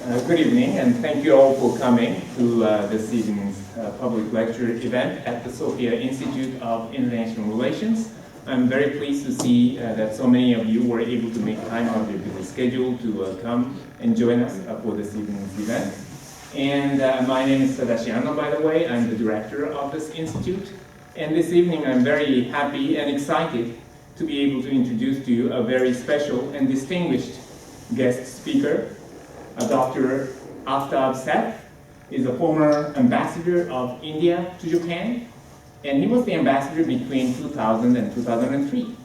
Good evening, and thank you all for coming to this evening's public lecture event at the Sophia Institute of International Relations. I'm very pleased to see that so many of you were able to make time out of your busy schedule to come and join us for this evening's event. And my name is Tadashi Anno, by the way. I'm the director of this institute. And this evening I'm very happy and excited to be able to introduce to you a very special and distinguished guest speaker. Dr. Aftab Seth is a former ambassador of India to Japan, and he was the ambassador between 2000 and 2003.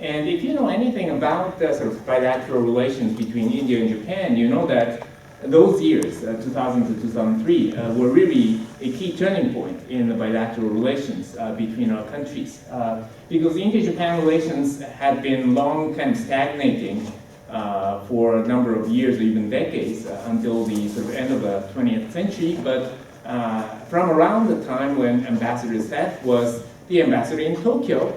And if you know anything about the sort of bilateral relations between India and Japan, you know that those years, 2000 to 2003, were really a key turning point in the bilateral relations between our countries. Because India-Japan relations had been long kind of stagnating for a number of years or even decades until the sort of end of the 20th century. But from around the time when Ambassador Seth was the ambassador in Tokyo,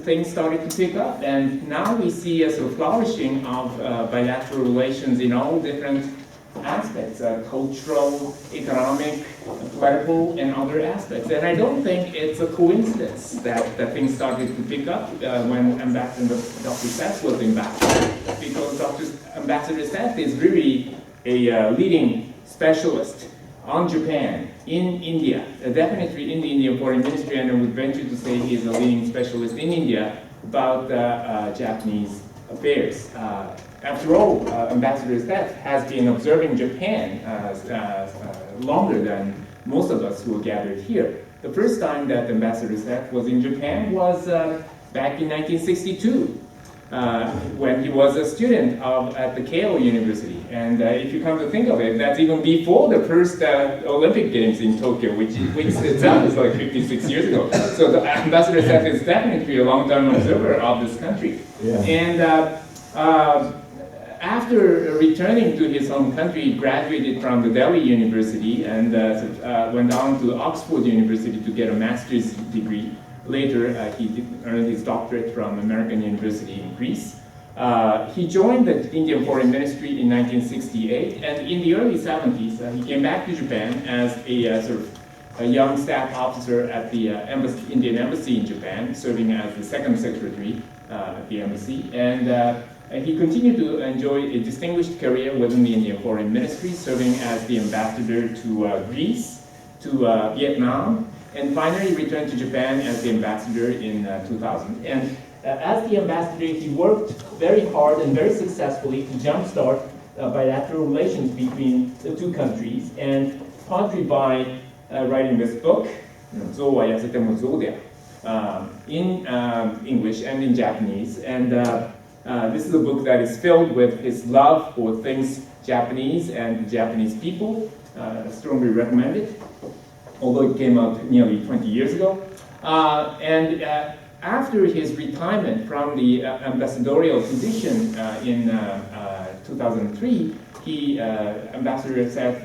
things started to pick up. And now we see a sort of flourishing of bilateral relations in all different aspects, cultural, economic, political, and other aspects. And I don't think it's a coincidence that things started to pick up when Ambassador Dr. Seth was ambassador, because Ambassador Seth is really a leading specialist on Japan, in India, definitely in the Indian Foreign Ministry, and I would venture to say he is a leading specialist in India about Japanese affairs. After all, Ambassador Seth has been observing Japan longer than most of us who are gathered here. The first time that Ambassador Seth was in Japan was back in 1962, when he was a student at the Keio University. And if you come to think of it, that's even before the first Olympic Games in Tokyo, which itself is like 56 years ago. So the Ambassador Seth is definitely a long-term observer of this country. Yeah. And after returning to his home country, he graduated from the Delhi University and went on to Oxford University to get a master's degree. Later, he earned his doctorate from American University in Greece. He joined the Indian Foreign Ministry in 1968, and in the early 70s, he came back to Japan as a young staff officer at the Indian Embassy in Japan, serving as the second secretary at the embassy. And he continued to enjoy a distinguished career within the Indian Foreign Ministry, serving as the ambassador to Greece, to Vietnam, and finally returned to Japan as the ambassador in 2000. And as the ambassador, he worked very hard and very successfully to jumpstart bilateral relations between the two countries, and partly by writing this book, in English and in Japanese. And this is a book that is filled with his love for things Japanese and Japanese people. Strongly recommended, although it came out nearly 20 years ago. After his retirement from the ambassadorial position in 2003, Ambassador Seth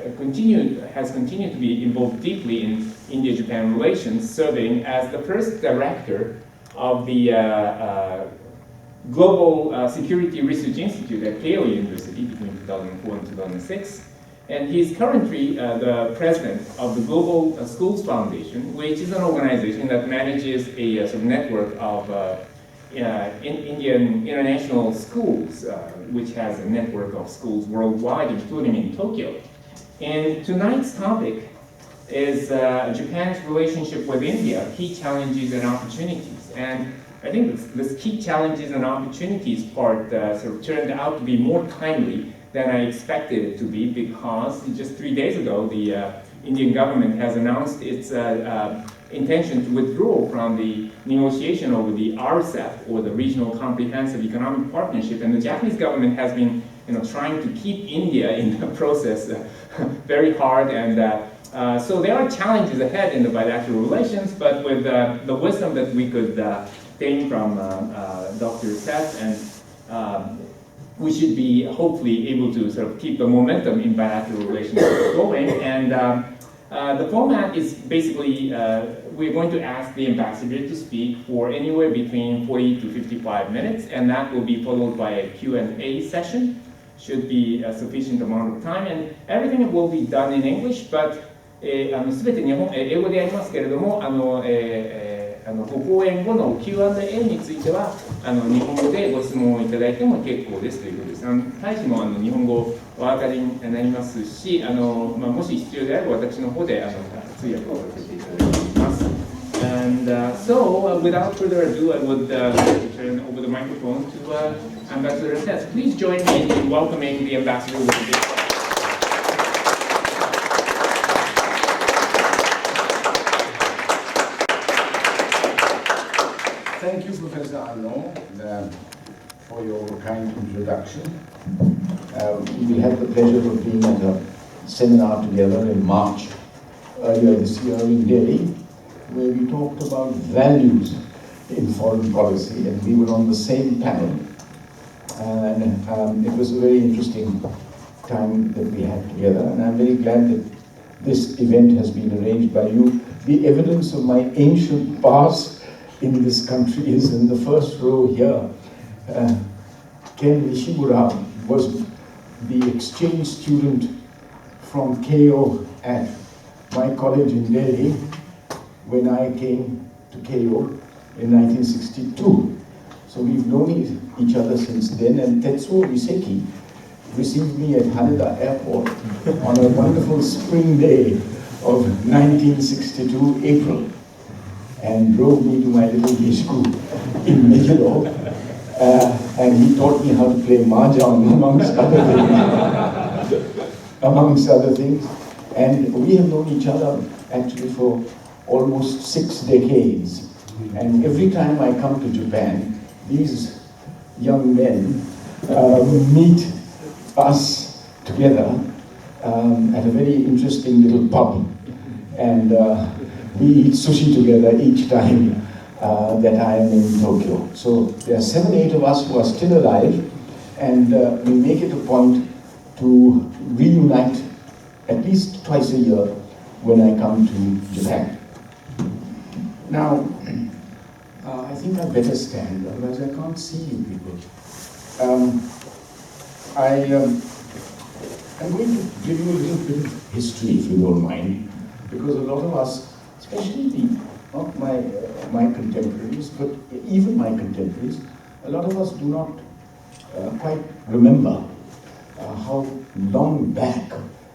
has continued to be involved deeply in India-Japan relations, serving as the first director of the Global Security Research Institute at Keio University between 2004 and 2006. And he's currently the president of the Global Schools Foundation, which is an organization that manages a sort of network of Indian international schools, which has a network of schools worldwide, including in Tokyo. And tonight's topic is Japan's relationship with India, key challenges and opportunities. And I think this key challenges and opportunities part sort of turned out to be more timely than I expected it to be, because just 3 days ago, the Indian government has announced its intention to withdraw from the negotiation over the RCEP, or the Regional Comprehensive Economic Partnership, and the Japanese government has been trying to keep India in the process very hard. And so there are challenges ahead in the bilateral relations, but with the wisdom that we could gain from Dr. Seth, and we should be hopefully able to sort of keep the momentum in bilateral relations going. And the format is basically, we're going to ask the ambassador to speak for anywhere between 40 to 55 minutes, and that will be followed by a Q&A session. should be a sufficient amount of time, and everything will be done in English, but すべて英語でやりますけれども、ご講演後の Q&A については日本語でご質問をいただいても結構ですということです。大使も日本語お分かりになりますし、もし必要であれば私の方で通訳をさせていただきます。And so, without further ado, I would like to turn over the microphone to Ambassador Seth. Please join me in welcoming the ambassador with a big applause. Thank you, Professor Arnaud, for your kind introduction. We had the pleasure of being at a seminar together in March earlier this year in Delhi, where we talked about values in foreign policy, and we were on the same panel. And it was a very interesting time that we had together, and I'm very glad that this event has been arranged by you. The evidence of my ancient past in this country is in the first row here. Ken Nishimura was the exchange student from Keio at my college in Delhi when I came to Keio in 1962. So we've known each other since then, and Tetsuo Miseki received me at Haneda Airport on a wonderful spring day of 1962 April, and drove me to my little school in Megiddo, and he taught me how to play mahjong amongst other things. And we have known each other actually for almost 6 decades. And every time I come to Japan, these young men meet us together at a very interesting little pub. And we eat sushi together each time that I am in Tokyo. So there are 7, 8 of us who are still alive, and we make it a point to reunite at least twice a year when I come to Japan. Now, I think I better stand, otherwise I can't see you people. I'm going to give you a little bit of history, if you don't mind, because a lot of us, especially not my contemporaries, but even my contemporaries, a lot of us do not quite remember how long back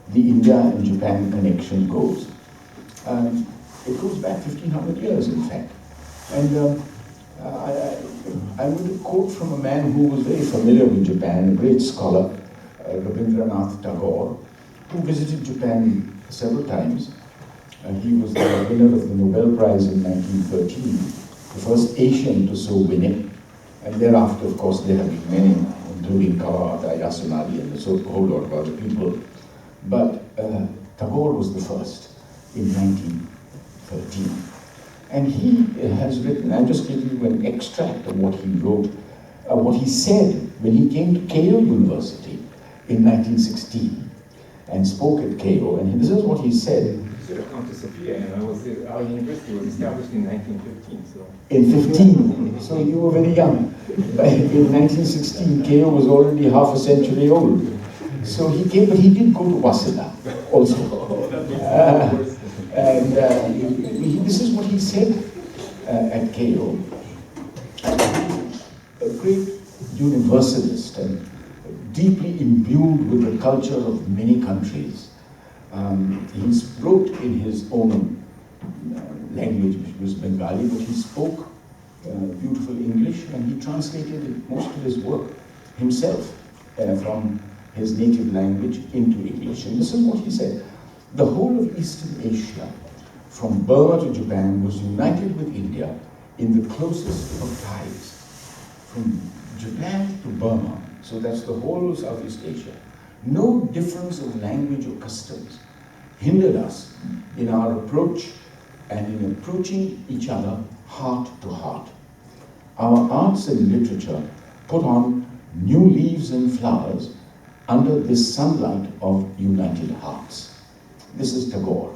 the India and Japan connection goes. It goes back 1,500 years, in fact. And I'm going to quote from a man who was very familiar with Japan, a great scholar, Rabindranath Tagore, who visited Japan several times. He was the winner of the Nobel Prize in 1913, the first Asian to so win it. And thereafter, of course, there have been many, including Kawabata, Yasunari, and a whole lot of other people. But Tagore was the first in 1913. And he has written, I'll just give you an extract of what he wrote, what he said when he came to Keio University in 1916 and spoke at Keio. And this is what he said. Should have come to Sophia, and our university was established in 1915. So. In 15, so you were very young. In 1916, Keio was already half a century old. So he came, but he did go to Waseda also. This is what he said at Keio. A great universalist and deeply imbued with the culture of many countries. He wrote in his own language, which was Bengali, but he spoke beautiful English, and he translated most of his work himself from his native language into English. And this is what he said. The whole of Eastern Asia, from Burma to Japan, was united with India in the closest of ties. From Japan to Burma, so that's the whole of Southeast Asia. No difference of language or customs hindered us in our approach and in approaching each other heart to heart. Our arts and literature put on new leaves and flowers under this sunlight of united hearts. This is Tagore.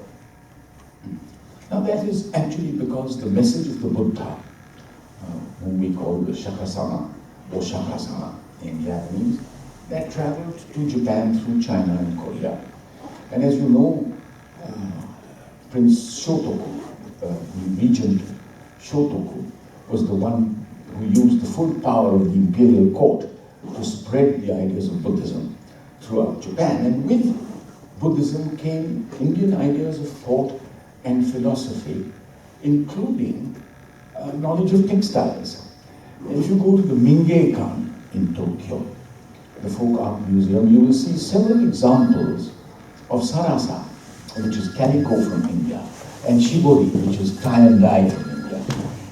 Now that is actually because the message of the Buddha, whom we call the Shakasana or Shakasana in Japanese, that traveled to Japan through China and Korea. And as you know, Prince Shotoku, the regent Shotoku, was the one who used the full power of the imperial court to spread the ideas of Buddhism throughout Japan. And with Buddhism came Indian ideas of thought and philosophy, including knowledge of textiles. If you go to the Mingeikan in Tokyo, the Folk Art Museum, you will see several examples of sarasa, which is calico from India, and shibori, which is tie and dye from India,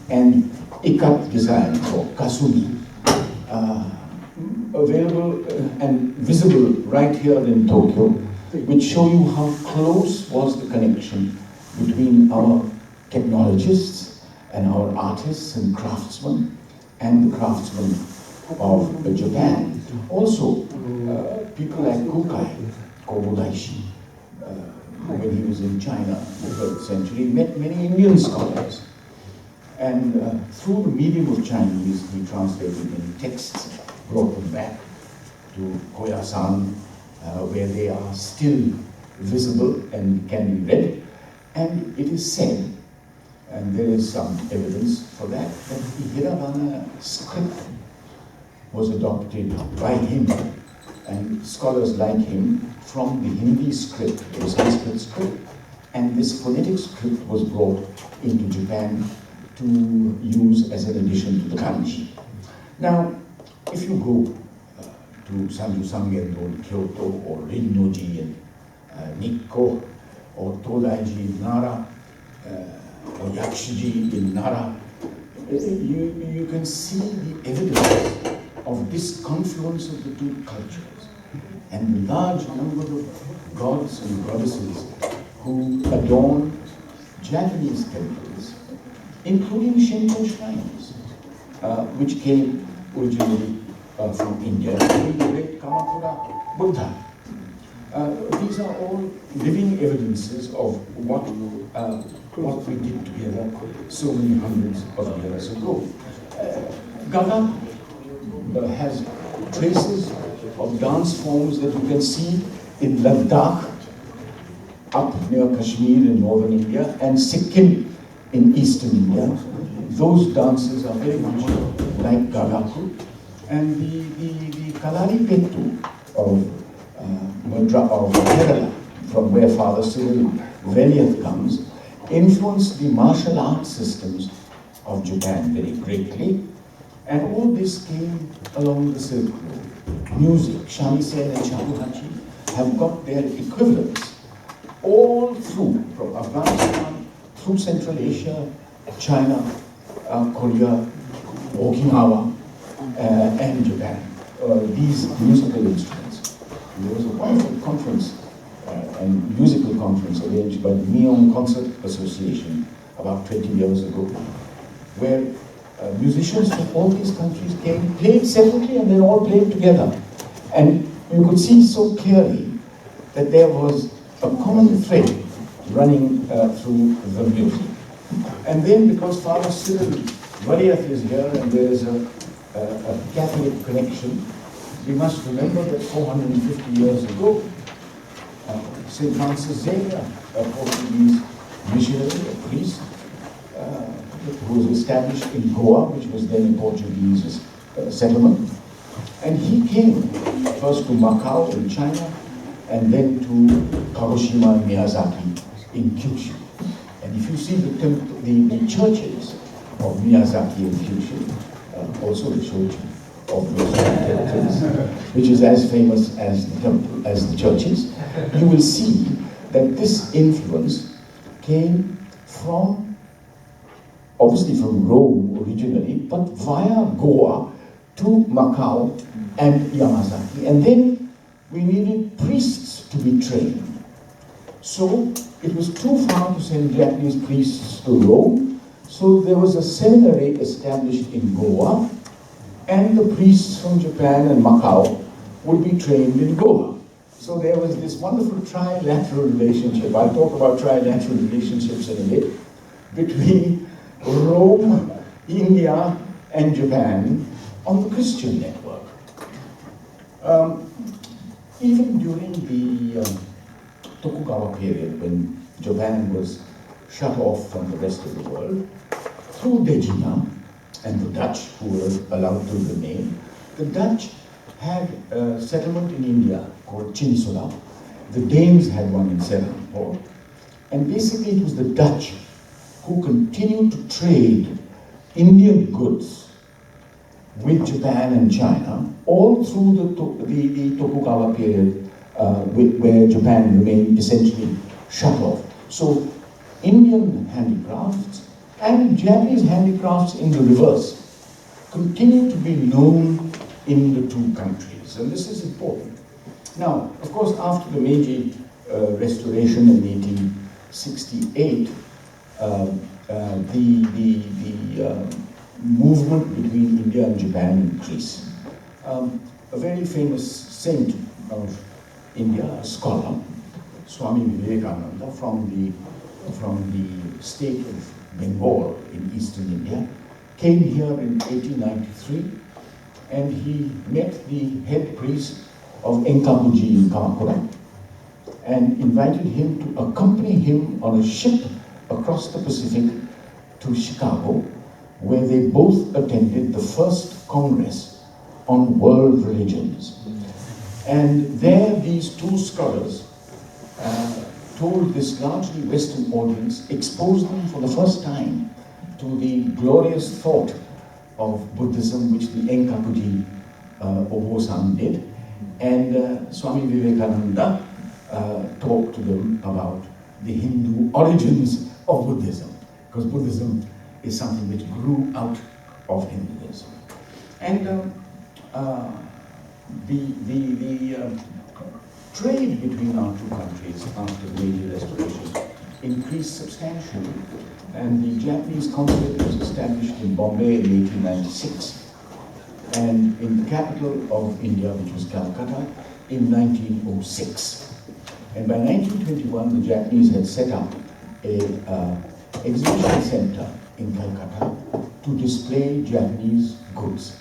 and ikat design for kasumi, available and visible right here in Tokyo, which show you how close was the connection between our technologists and our artists and craftsmen and the craftsmen of Japan. Also, people like Kukai Kobodaishi, when he was in China in the 3rd century, met many Indian scholars. And through the medium of Chinese, he translated many texts, brought them back to Koyasan, where they are still visible and can be read. And it is said, and there is some evidence for that, that the Hiragana script was adopted by him and scholars like him from the Hindi script, the Sanskrit script, and this phonetic script was brought into Japan to use as an addition to the kanji. Now, if you go to Sanju Sangendo in Kyoto, or Rinnoji in Nikko, or Todaiji in Nara, or Yakushiji in Nara, you can see the evidence of this confluence of the two cultures and the large number of gods and goddesses who adorn Japanese temples, including Shinto shrines, which came originally from India, including the great Kamakura Buddha. These are all living evidences of what we did together so many hundreds of years ago. Gaga has traces of dance forms that you can see in Ladakh, up near Kashmir in northern India, and Sikkim in eastern India. Those dances are very much like Gaga. And the Kalari Pettu of Kerala, from where Father Cyril Veliath comes, influenced the martial arts systems of Japan very greatly. And all this came along the Silk Road. Music, shamisen and shakuhachi, have got their equivalents all through, from Afghanistan, through Central Asia, China, Korea, Okinawa, and Japan. These musical instruments. There was a wonderful conference, and musical conference arranged by the Neon Concert Association about 20 years ago, where musicians from all these countries came, played separately, and then all played together. And you could see so clearly that there was a common thread running through the music. And then, because Father Cyril Valiath is here and there is a Catholic connection, we must remember that 450 years ago, St. Francis Xavier, a Portuguese missionary, a priest, who was established in Goa, which was then a Portuguese settlement. And he came first to Macau in China, and then to Kagoshima and Miyazaki in Kyushu. And if you see the churches of Miyazaki and Kyushu, also the church of those temples, which is as famous as the temple, as the churches, you will see that this influence came from, obviously from Rome originally, but via Goa to Macau and Yamazaki. And then we needed priests to be trained. So it was too far to send Japanese priests to Rome, so there was a seminary established in Goa, and the priests from Japan and Macau would be trained in Goa. So there was this wonderful trilateral relationship. I'll talk about trilateral relationships in a bit, between Rome, India, and Japan on the Christian network. Even during the Tokugawa period, when Japan was shut off from the rest of the world, through Dejima and the Dutch, who were allowed to remain, the Dutch had a settlement in India called Chinsola. The Danes had one in Serampore. And basically it was the Dutch who continued to trade Indian goods with Japan and China all through the Tokugawa period, where Japan remained essentially shut off. So Indian handicrafts and Japanese handicrafts in the reverse continue to be known in the two countries, and this is important. Now, of course, after the Meiji Restoration in 1868, the movement between India and Japan increased. A very famous saint of India, a scholar, Swami Vivekananda, from the state of Bengal in eastern India, came here in 1893, and he met the head priest of Enkapuji in Kamakura and invited him to accompany him on a ship across the Pacific to Chicago, where they both attended the first Congress on World Religions. And there these two scholars told this largely Western audience, exposed them for the first time to the glorious thought of Buddhism, which the Enkapuji Obo-san did. And Swami Vivekananda talked to them about the Hindu origins of Buddhism, because Buddhism is something which grew out of Hinduism. And the trade between our two countries after the Meiji Restoration increased substantially, and the Japanese consulate was established in Bombay in 1896, and in the capital of India, which was Calcutta, in 1906. And by 1921, the Japanese had set up an exhibition center in Calcutta to display Japanese goods,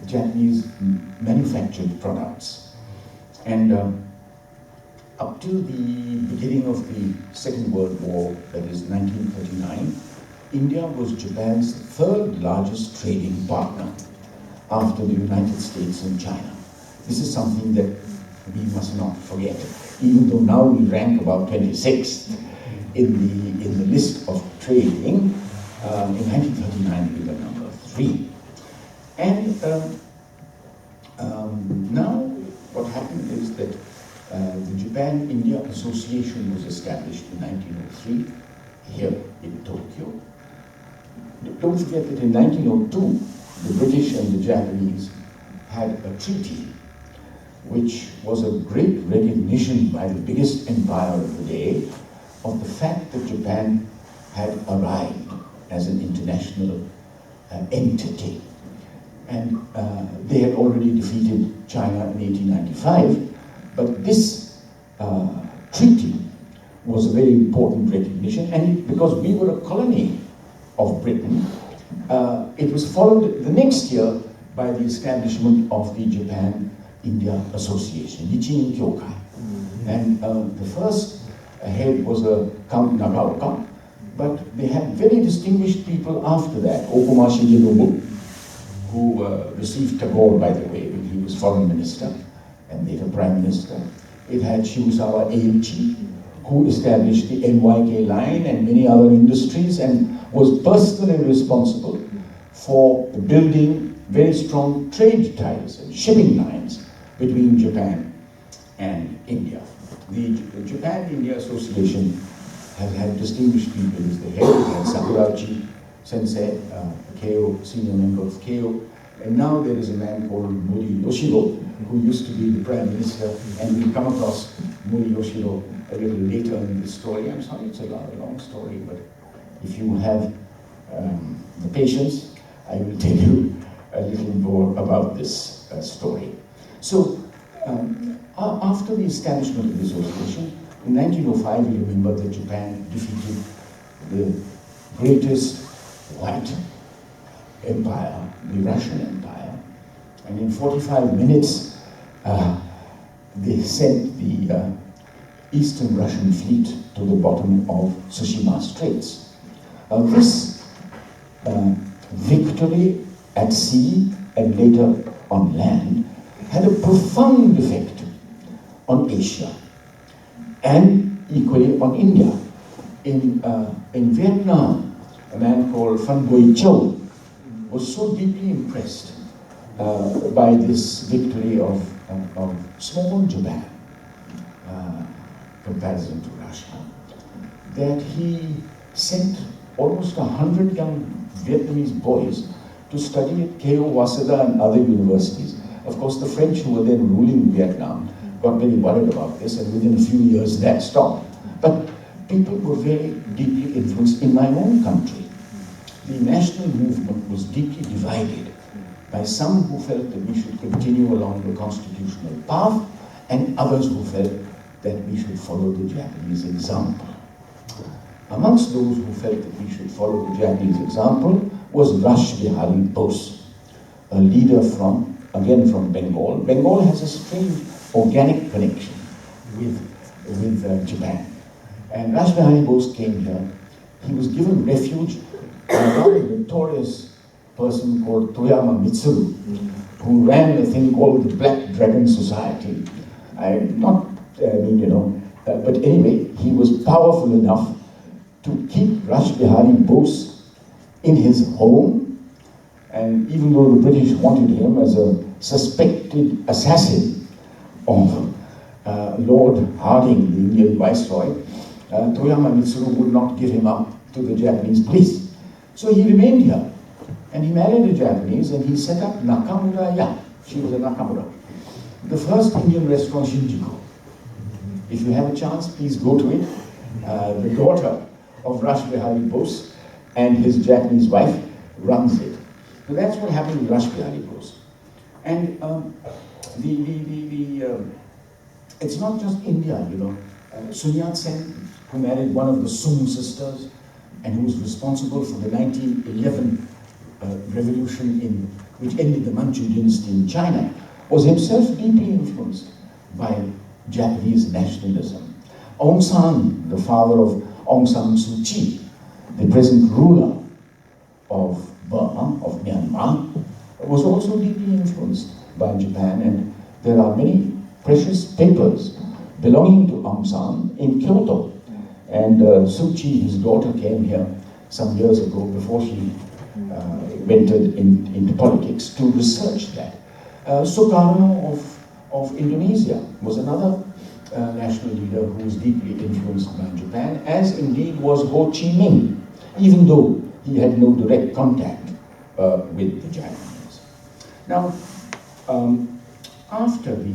Japanese manufactured products. And up till the beginning of the Second World War, that is 1939, India was Japan's third largest trading partner after the United States and China. This is something that we must not forget, even though now we rank about 26th in the list of trading. In 1939 we were number 3. And now what happened is that the Japan-India Association was established in 1903 here in Tokyo. Don't forget that in 1902, the British and the Japanese had a treaty which was a great recognition by the biggest empire of the day of the fact that Japan had arrived as an international entity. And they had already defeated China in 1895, but this treaty was a very important recognition, and because we were a colony of Britain, it was followed the next year by the establishment of the Japan-India Association, Nichiin Kyokai. And the first head was Count Nagaoka, but they had very distinguished people after that. Okuma Shigenobu, who received Tagore, by the way, when he was foreign minister and later prime minister. It had Shibusawa Eiichi, who established the NYK line and many other industries and was personally responsible for building very strong trade ties and shipping lines between Japan and India. The Japan-India Association has had distinguished people as the head. It had Sakurauchi Sensei, Keio, senior member of Keio, and now there is a man called Mori Yoshiro, who used to be the Prime Minister, and we'll come across Mori Yoshiro a little later in this story. I'm sorry, it's a long story, but if you have the patience, I will tell you a little more about this story. So, after the establishment of the association, in 1905, you remember that Japan defeated the greatest white empire, the Russian Empire, and in 45 minutes, they sent the Eastern Russian fleet to the bottom of Tsushima Straits. This victory at sea and later on land had a profound effect on Asia and equally on India. In Vietnam, a man called Phan Boi Châu was so deeply impressed by this victory of small Japan, comparison to Russia, that he sent almost 100 young Vietnamese boys to study at Keio Waseda and other universities. Of course, the French, who were then ruling Vietnam, got very worried about this, and within a few years that stopped. But people were very deeply influenced in my own country. The national movement was deeply divided by some who felt that we should continue along the constitutional path, and others who felt that we should follow the Japanese example. Amongst those who felt that we should follow the Japanese example was Rash Bihari Bose, a leader from Bengal. Bengal has a strange organic connection with Japan. And Rash Bihari Bose came here. He was given refuge by a rather notorious person called Toyama Mitsuru, who ran a thing called the Black Dragon Society. But anyway, he was powerful enough to keep Rash Bihari Bose in his home, and even though the British wanted him as a suspected assassin of Lord Harding, the Indian Viceroy, Toyama Mitsuru would not give him up to the Japanese police. So he remained here, and he married a Japanese, and he set up Nakamura Ya. She was a Nakamura, the first Indian restaurant Shinjuku. If you have a chance, please go to it. The daughter of Rash Bihari Bose and his Japanese wife runs it. So that's what happened with Rash Bihari Bose. And it's not just India, Sun Yat-sen, who married one of the Sung sisters and who was responsible for the 1911 revolution which ended the Manchu dynasty in China, was himself deeply influenced by Japanese nationalism. Aung San, the father of Aung San Suu Kyi, the present ruler of Burma, of Myanmar, was also deeply influenced by Japan, and there are many precious papers belonging to Aung San in Kyoto. And Suu Kyi, his daughter, came here some years ago before she entered into politics to research that. Sukarno of Indonesia was another national leader who was deeply influenced by Japan, as indeed was Ho Chi Minh, even though he had no direct contact with the Japanese. Now, after the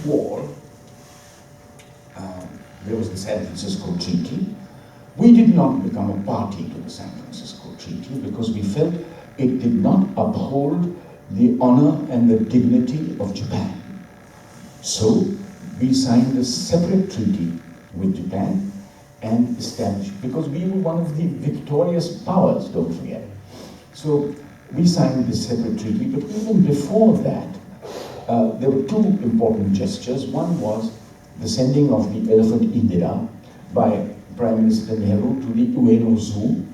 war, there was the San Francisco Treaty. We did not become a party to the San Francisco Treaty because we felt it did not uphold the honor and the dignity of Japan. So we signed a separate treaty with Japan and established, because we were one of the victorious powers, don't forget. So we signed this separate treaty, but even before that, there were two important gestures. One was the sending of the elephant Indira by Prime Minister Nehru to the Ueno Zoo,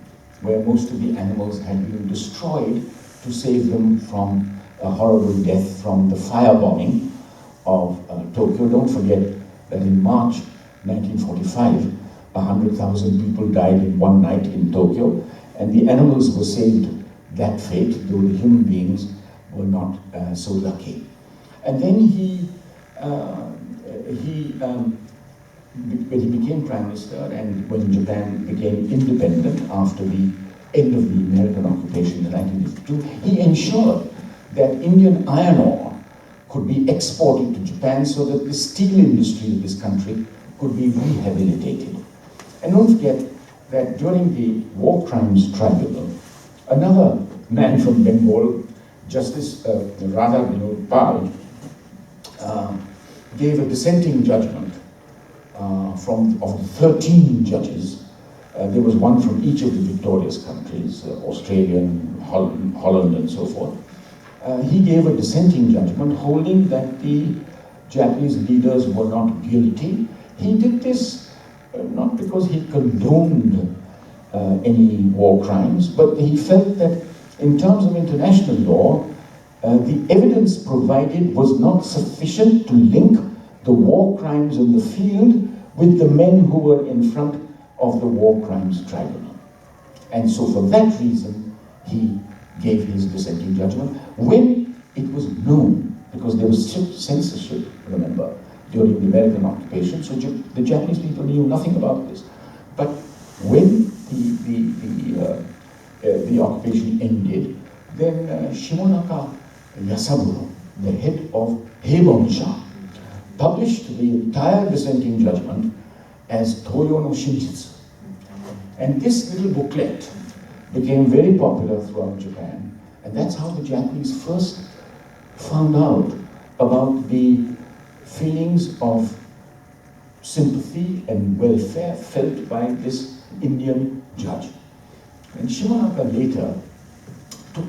where most of the animals had been destroyed to save them from a horrible death from the firebombing of Tokyo. Don't forget that in March 1945, 100,000 people died in one night in Tokyo, and the animals were saved that fate, though the human beings were not so lucky. And then when he became Prime Minister, and when Japan became independent after the end of the American occupation in 1952, he ensured that Indian iron ore could be exported to Japan so that the steel industry of this country could be rehabilitated. And don't forget that during the War Crimes Tribunal, another man from Bengal, Justice Radha Vinod Pal, gave a dissenting judgment of 13 judges. There was one from each of the victorious countries, Australia, Holland, and so forth. he gave a dissenting judgment holding that the Japanese leaders were not guilty. He did this not because he condoned any war crimes, but he felt that in terms of international law, the evidence provided was not sufficient to link the war crimes in the field with the men who were in front of the war crimes tribunal. And so for that reason, he gave his dissenting judgment when it was known, because there was censorship, remember, during the American occupation, so the Japanese people knew nothing about this. But when the occupation ended, then Shimonaka Yasaburo, the head of Heibonsha, published the entire dissenting judgment as Toyo no Shinjitsu. And this little booklet became very popular throughout Japan, and that's how the Japanese first found out about the feelings of sympathy and welfare felt by this Indian judge. And Shimonaka later took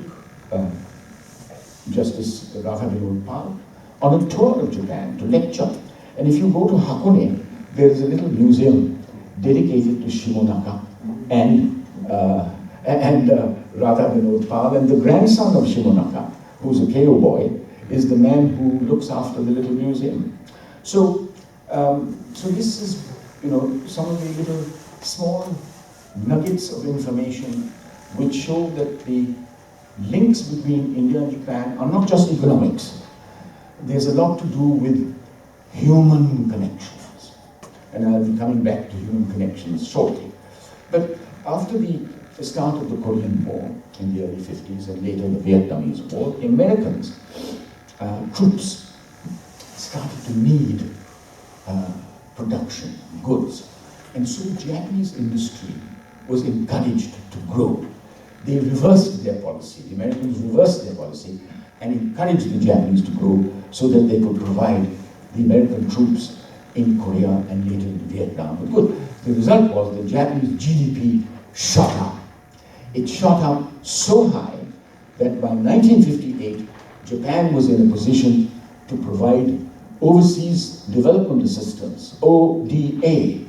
Justice Radha Vinod Pal on a tour of Japan to lecture. And if you go to Hakone, there is a little museum dedicated to Shimonaka and Radha Vinod Pal, and the grandson of Shimonaka, who's a Keio boy, is the man who looks after the little museum. So, so this is, some of the little small nuggets of information which show that the links between India and Japan are not just economics. There's a lot to do with human connections. And I'll be coming back to human connections shortly. But after the start of the Korean War in the early 50s and later the Vietnamese War, the Americans, troops, started to need production, goods. And so Japanese industry was encouraged to grow. They reversed their policy. The Americans reversed their policy and encouraged the Japanese to grow so that they could provide the American troops in Korea and later in Vietnam. But good, the result was the Japanese GDP shot up. It shot up so high that by 1958, Japan was in a position to provide overseas development assistance, ODA.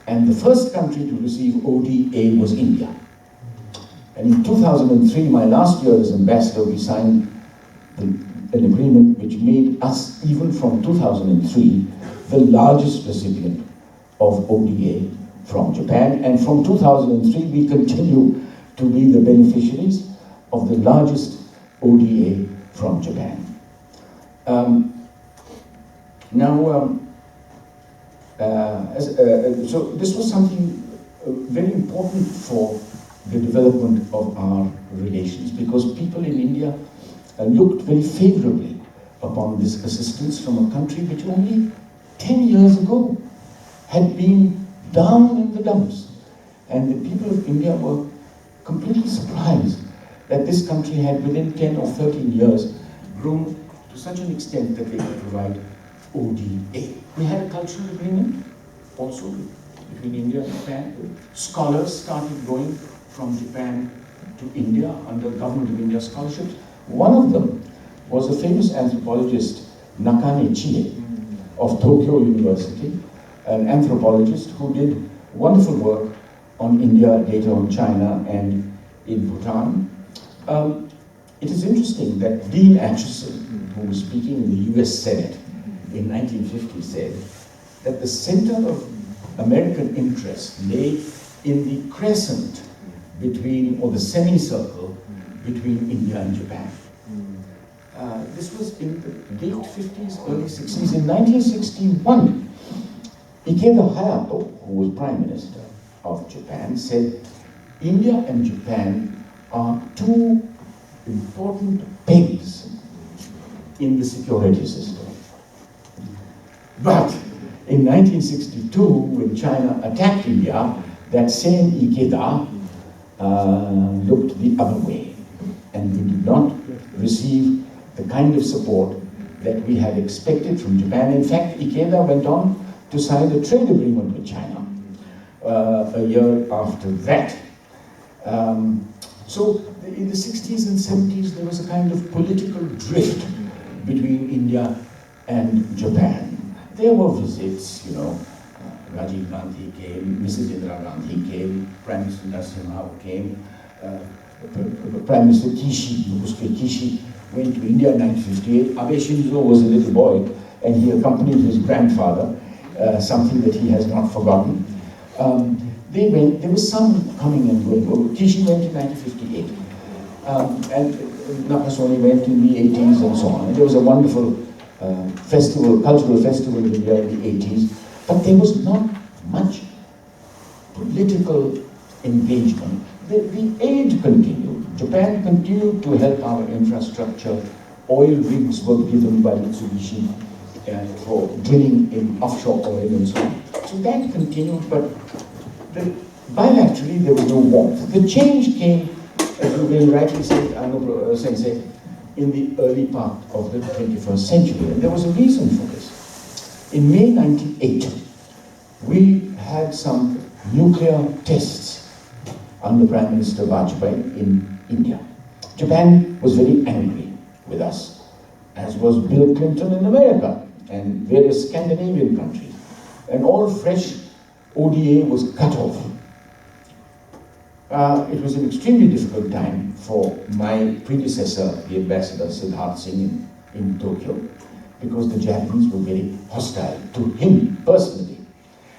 And the first country to receive ODA was India. And in 2003, my last year as ambassador, we signed an agreement which made us, even from 2003, the largest recipient of ODA from Japan. And from 2003, we continue to be the beneficiaries of the largest ODA from Japan. So this was something very important for the development of our relations, because people in India looked very favorably upon this assistance from a country which only 10 years ago had been down in the dumps. And the people of India were completely surprised that this country had within 10 or 13 years grown to such an extent that they could provide ODA. We had a cultural agreement also between India and Japan. Scholars started going from Japan to India under Government of India scholarships. One of them was a famous anthropologist, Nakane Chie of Tokyo University, an anthropologist who did wonderful work on India, later on China and in Bhutan. It is interesting that Dean Acheson, who was speaking in the US Senate in 1950, said that the center of American interest lay in the crescent between, or the semicircle between India and Japan. This was in the late 50s, early 60s. In 1961, Ikeda Hayato, who was Prime Minister of Japan, said, India and Japan are two important pegs in the security system. But in 1962, when China attacked India, that same Ikeda looked the other way, and we did not receive the kind of support that we had expected from Japan. In fact, Ikeda went on to sign a trade agreement with China a year after that. So in the 60s and 70s, there was a kind of political drift between India and Japan. There were visits, you know, Rajiv Gandhi came, Mrs. Indira Gandhi came, Prime Minister Narasimha came, Prime Minister Kishi went to India in 1958. Abe Shinzo was a little boy, and he accompanied his grandfather, something that he has not forgotten. They went, there was some coming and going. Kishi went in 1958, and Nakasone went in the 80s and so on. And there was a wonderful festival, cultural festival in India in the 80s, but there was not much political engagement. The aid continued. Japan continued to help our infrastructure. Oil rigs were given by Mitsubishi for drilling in offshore oil and so on. So that continued, but bilaterally there was no warmth. The change came, as you very rightly said, Ano Sensei, in the early part of the 21st century, and there was a reason for this. In May 1998, we had some nuclear tests under Prime Minister Vajpayee in India. Japan was very angry with us, as was Bill Clinton in America and various Scandinavian countries. And all fresh ODA was cut off. It was an extremely difficult time for my predecessor, the ambassador Siddharth Singh in Tokyo, because the Japanese were very hostile to him personally,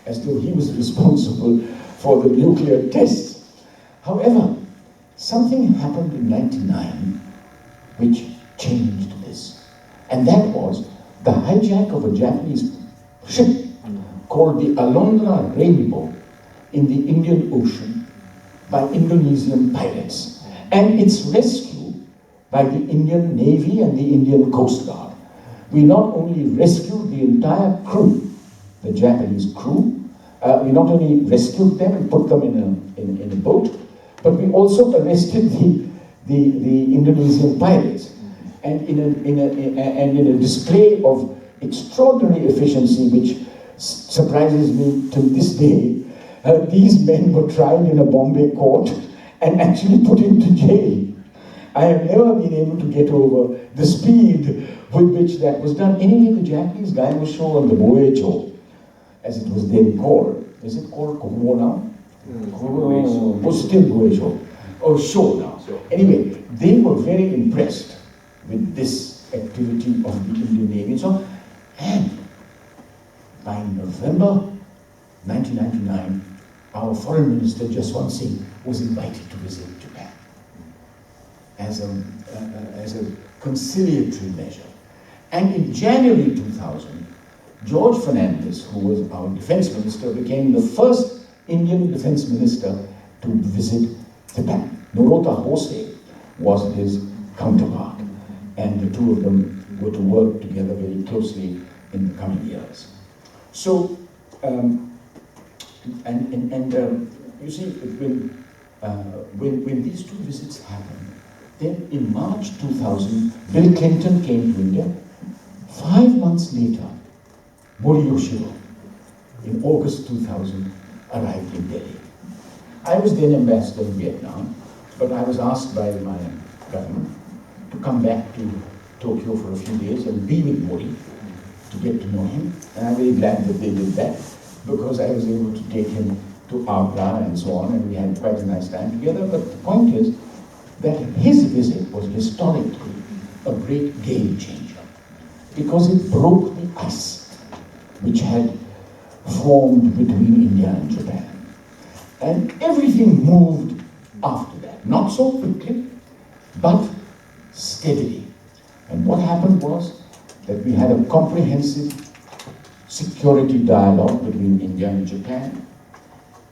as though he was responsible for the nuclear tests. However, something happened in '99 which changed this, and that was the hijack of a Japanese ship called the Alondra Rainbow in the Indian Ocean by Indonesian pirates, and its rescue by the Indian Navy and the Indian Coast Guard. We not only rescued the entire crew, the Japanese crew, we not only rescued them and put them in a boat, but we also arrested the Indonesian pirates. And in a display of extraordinary efficiency, which surprises me to this day, these men were tried in a Bombay court and actually put into jail. I have never been able to get over the speed with which that was done. Anyway, the Japanese guy was shown on the Boecho, as it was then called. Is it called Kokubo now? Oh, still Boecho. Oh, show now. Anyway, they were very impressed with this activity of the Indian Navy and so on. And by November 1999, our Foreign Minister Jaswant Singh was invited to visit Japan as a conciliatory measure. And in January 2000, George Fernandes, who was our defense minister, became the first Indian defense minister to visit Japan. Norota Hosei was his counterpart, and the two of them were to work together very closely in the coming years. So, you see, when these two visits happened, then in March 2000, Bill Clinton came to India. 5 months later, Mori Yoshiro, in August 2000, arrived in Delhi. I was then ambassador in Vietnam, but I was asked by my government to come back to Tokyo for a few days and be with Mori to get to know him. And I'm very glad that they did that, because I was able to take him to Agra and so on, and we had quite a nice time together. But the point is that his visit was historically a great game changer, because it broke the ice which had formed between India and Japan. And everything moved after that, not so quickly, but steadily. And what happened was that we had a comprehensive security dialogue between India and Japan,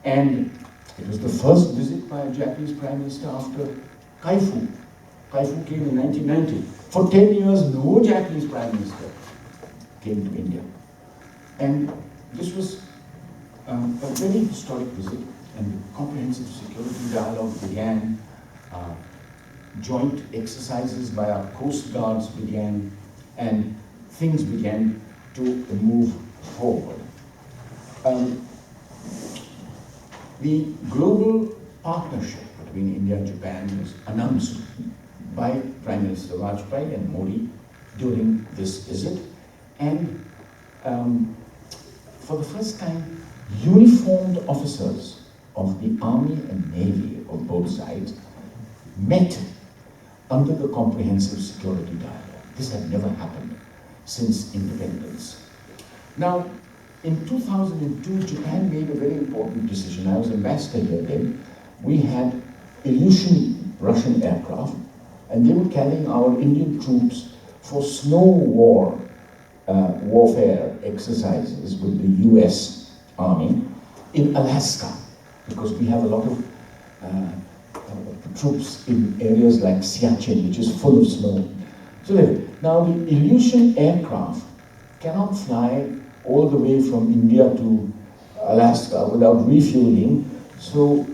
and it was the first visit by a Japanese Prime Minister after Kaifu. Kaifu came in 1990. For 10 years, no Japanese Prime Minister came to India. And this was a very historic visit, and the comprehensive security dialogue began. Joint exercises by our coast guards began, and things began to move forward. The global partnership between India and Japan was announced by Prime Minister Vajpayee and Modi during this visit. And for the first time, uniformed officers of the Army and Navy of both sides met under the Comprehensive Security Dialogue. This had never happened since independence. Now, in 2002, Japan made a very important decision. I was ambassador here then. We had Ilyushin Russian aircraft, and they were carrying our Indian troops for snow warfare exercises with the US Army in Alaska, because we have a lot of troops in areas like Siachen, which is full of snow. So now the Ilyushin aircraft cannot fly all the way from India to Alaska without refueling. So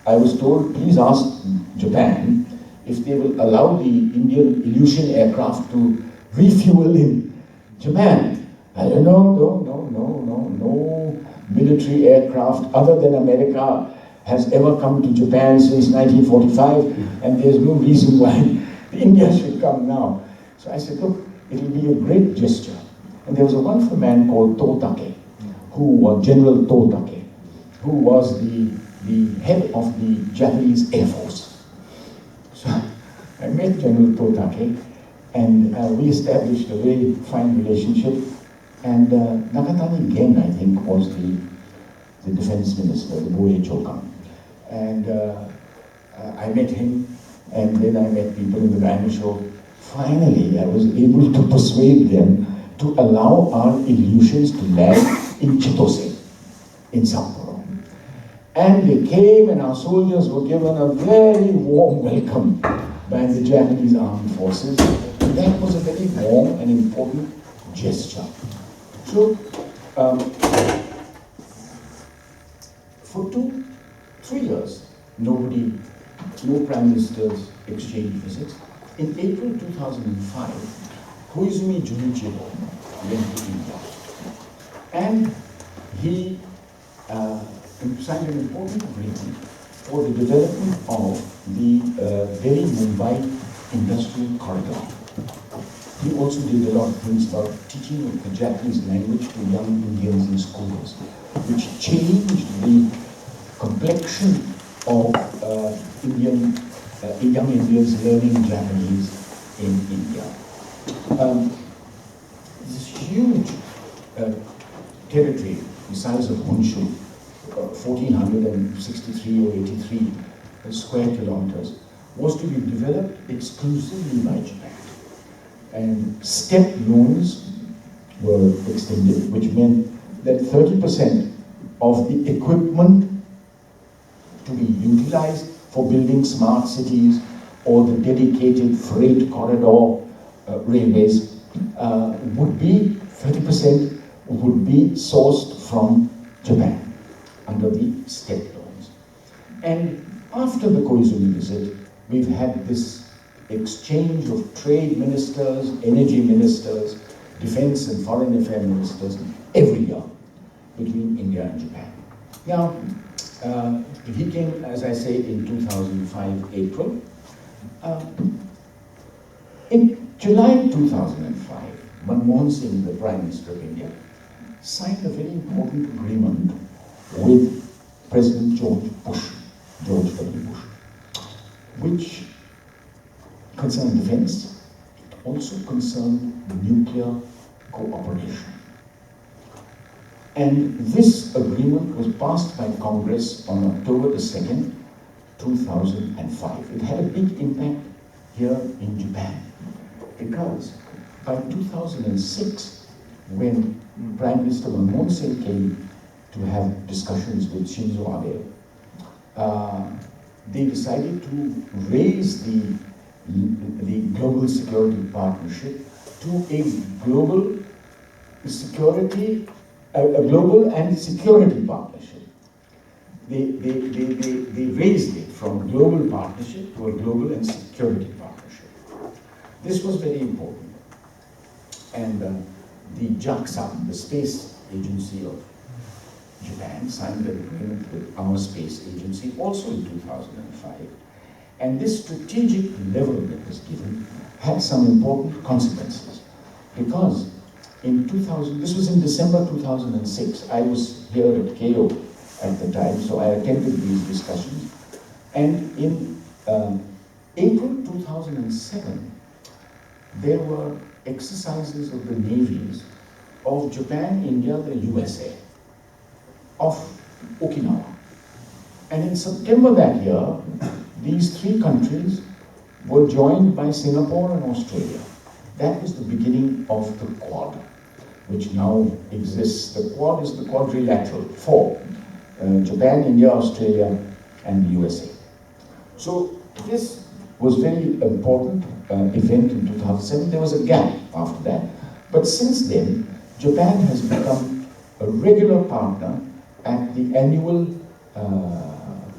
I was told, please ask Japan if they will allow the Indian Ilyushin aircraft to refuel in Japan. I don't know, no military aircraft other than America has ever come to Japan since 1945, and there's no reason why India should come now. So I said, look, it'll be a great gesture. And there was a wonderful man called Totake, who was General Totake, who was the head of the Japanese Air Force. So I met General Totake, and we established a very fine relationship. And Nakatani Gen, I think, was the defense minister, the Boe Chokan. And I met him, and then I met people in the Bangor show. Finally, I was able to persuade them to allow our Ilyushins to land in Chitose, in Sapporo. And they came, and our soldiers were given a very warm welcome by the Japanese armed forces. And that was a very warm and important gesture. So, for 3 years, no prime ministers exchanged visits. In April 2005, Koizumi Junichiro went to India, and he signed an important agreement for the development of the Delhi-Mumbai Industrial Corridor. He also did a lot of things about teaching of the Japanese language to young Indians in schools, which changed the complexion of young Indians learning Japanese in India. This huge territory, the size of Honshu, 1,463 or 83 square kilometers, was to be developed exclusively by Japan. And step loans were extended, which meant that 30% of the equipment to be utilized for building smart cities or the dedicated freight corridor railways would be 30% would be sourced from Japan under the step loans. And after the Koizumi visit, we've had this exchange of trade ministers, energy ministers, defense and foreign affairs ministers every year between India and Japan. Now, he came, as I say, in 2005, April. In July 2005, Manmohan Singh, the Prime Minister of India, signed a very important agreement with President George W. Bush, which concerned defense. It also concerned nuclear cooperation. And this agreement was passed by Congress on October the 2nd, 2005. It had a big impact here in Japan, because by 2006, when Prime Minister Manmohan Singh came to have discussions with Shinzo Abe, they decided to raise the global security partnership to a global and security partnership. They raised it from global partnership to a global and security partnership. This was very important. And the JAXA, the space agency of Japan, Japan signed an agreement with our space agency also in 2005. And this strategic level that was given had some important consequences. Because in 2000, this was in December 2006, I was here at KO at the time, so I attended these discussions. And in April 2007, there were exercises of the navies of Japan, India, the USA, of Okinawa. And in September that year, these three countries were joined by Singapore and Australia. That was the beginning of the Quad, which now exists. The Quad is the quadrilateral, four, Japan, India, Australia, and the USA. So this was very important event in 2007. There was a gap after that. But since then, Japan has become a regular partner at the annual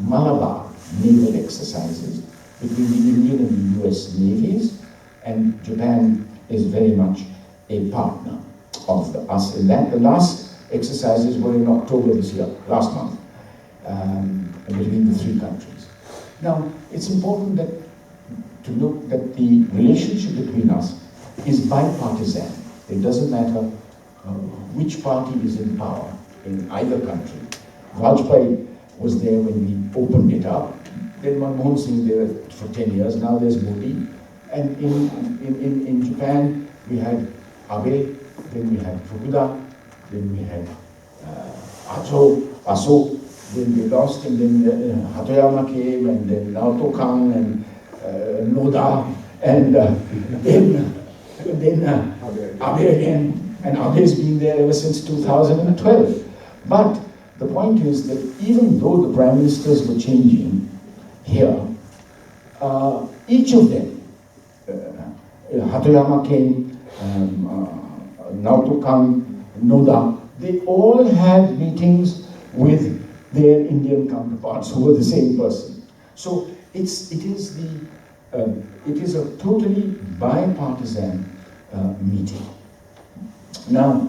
Malabar naval exercises between the Indian and the US navies, and Japan is very much a partner of us in that. The last exercises were in October this year, last month, between the three countries. Now, it's important to note that the relationship between us is bipartisan. It doesn't matter which party is in power in either country. Vajpayee was there when we opened it up. Then Manmohan Singh there for 10 years. Now there's Modi. And in Japan, we had Abe, then we had Fukuda, then we had Aso, then we lost, and then Hatoyama came, and then Naoto Kan, and Noda, and then Abe again, and Abe's been there ever since 2012. But the point is that even though the prime ministers were changing here, each of them, Hatoyama came, Naoto Kan, Noda, they all had meetings with their Indian counterparts who were the same person. So it is a totally bipartisan meeting. Now,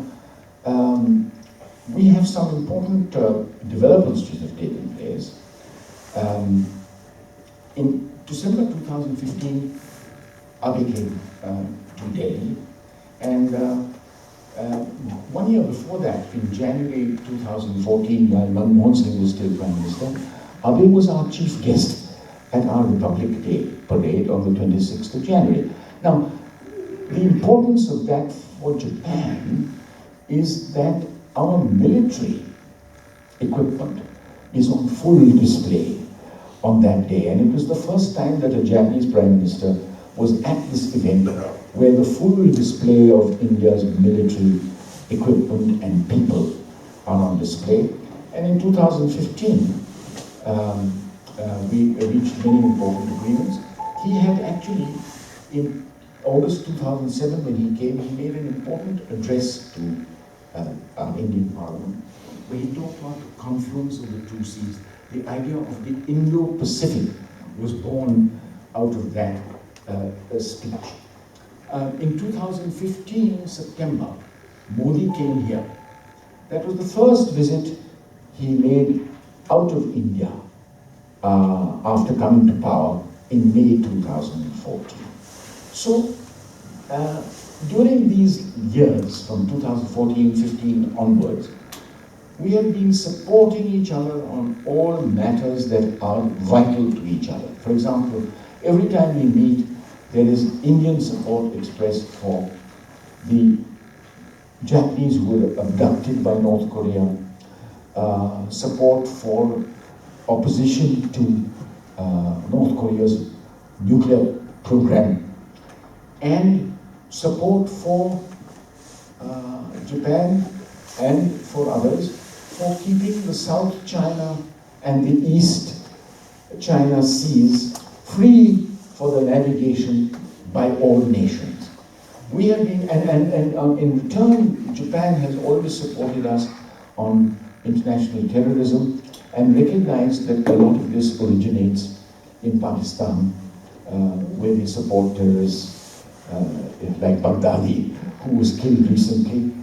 we have some important developments which have taken place. In December 2015, Abe came to Delhi, and 1 year before that, in January 2014, while Manmohan Singh was still Prime Minister, Abe was our chief guest at our Republic Day parade on the 26th of January. Now, the importance of that for Japan is that our military equipment is on full display on that day. And it was the first time that a Japanese Prime Minister was at this event where the full display of India's military equipment and people are on display. And in 2015, we reached many important agreements. He had actually, in August 2007, when he came, he made an important address to our Indian Parliament, where he talked about the confluence of the two seas. The idea of the Indo-Pacific was born out of that speech. In 2015, September, Modi came here. That was the first visit he made out of India after coming to power in May 2014. So, during these years, from 2014-15 onwards, we have been supporting each other on all matters that are vital to each other. For example, every time we meet, there is Indian support expressed for the Japanese who were abducted by North Korea, support for opposition to North Korea's nuclear program, and support for Japan and for others for keeping the South China and the East China seas free for the navigation by all nations. We have been, and in return, Japan has always supported us on international terrorism and recognized that a lot of this originates in Pakistan, where they support terrorists like Baghdadi, who was killed recently.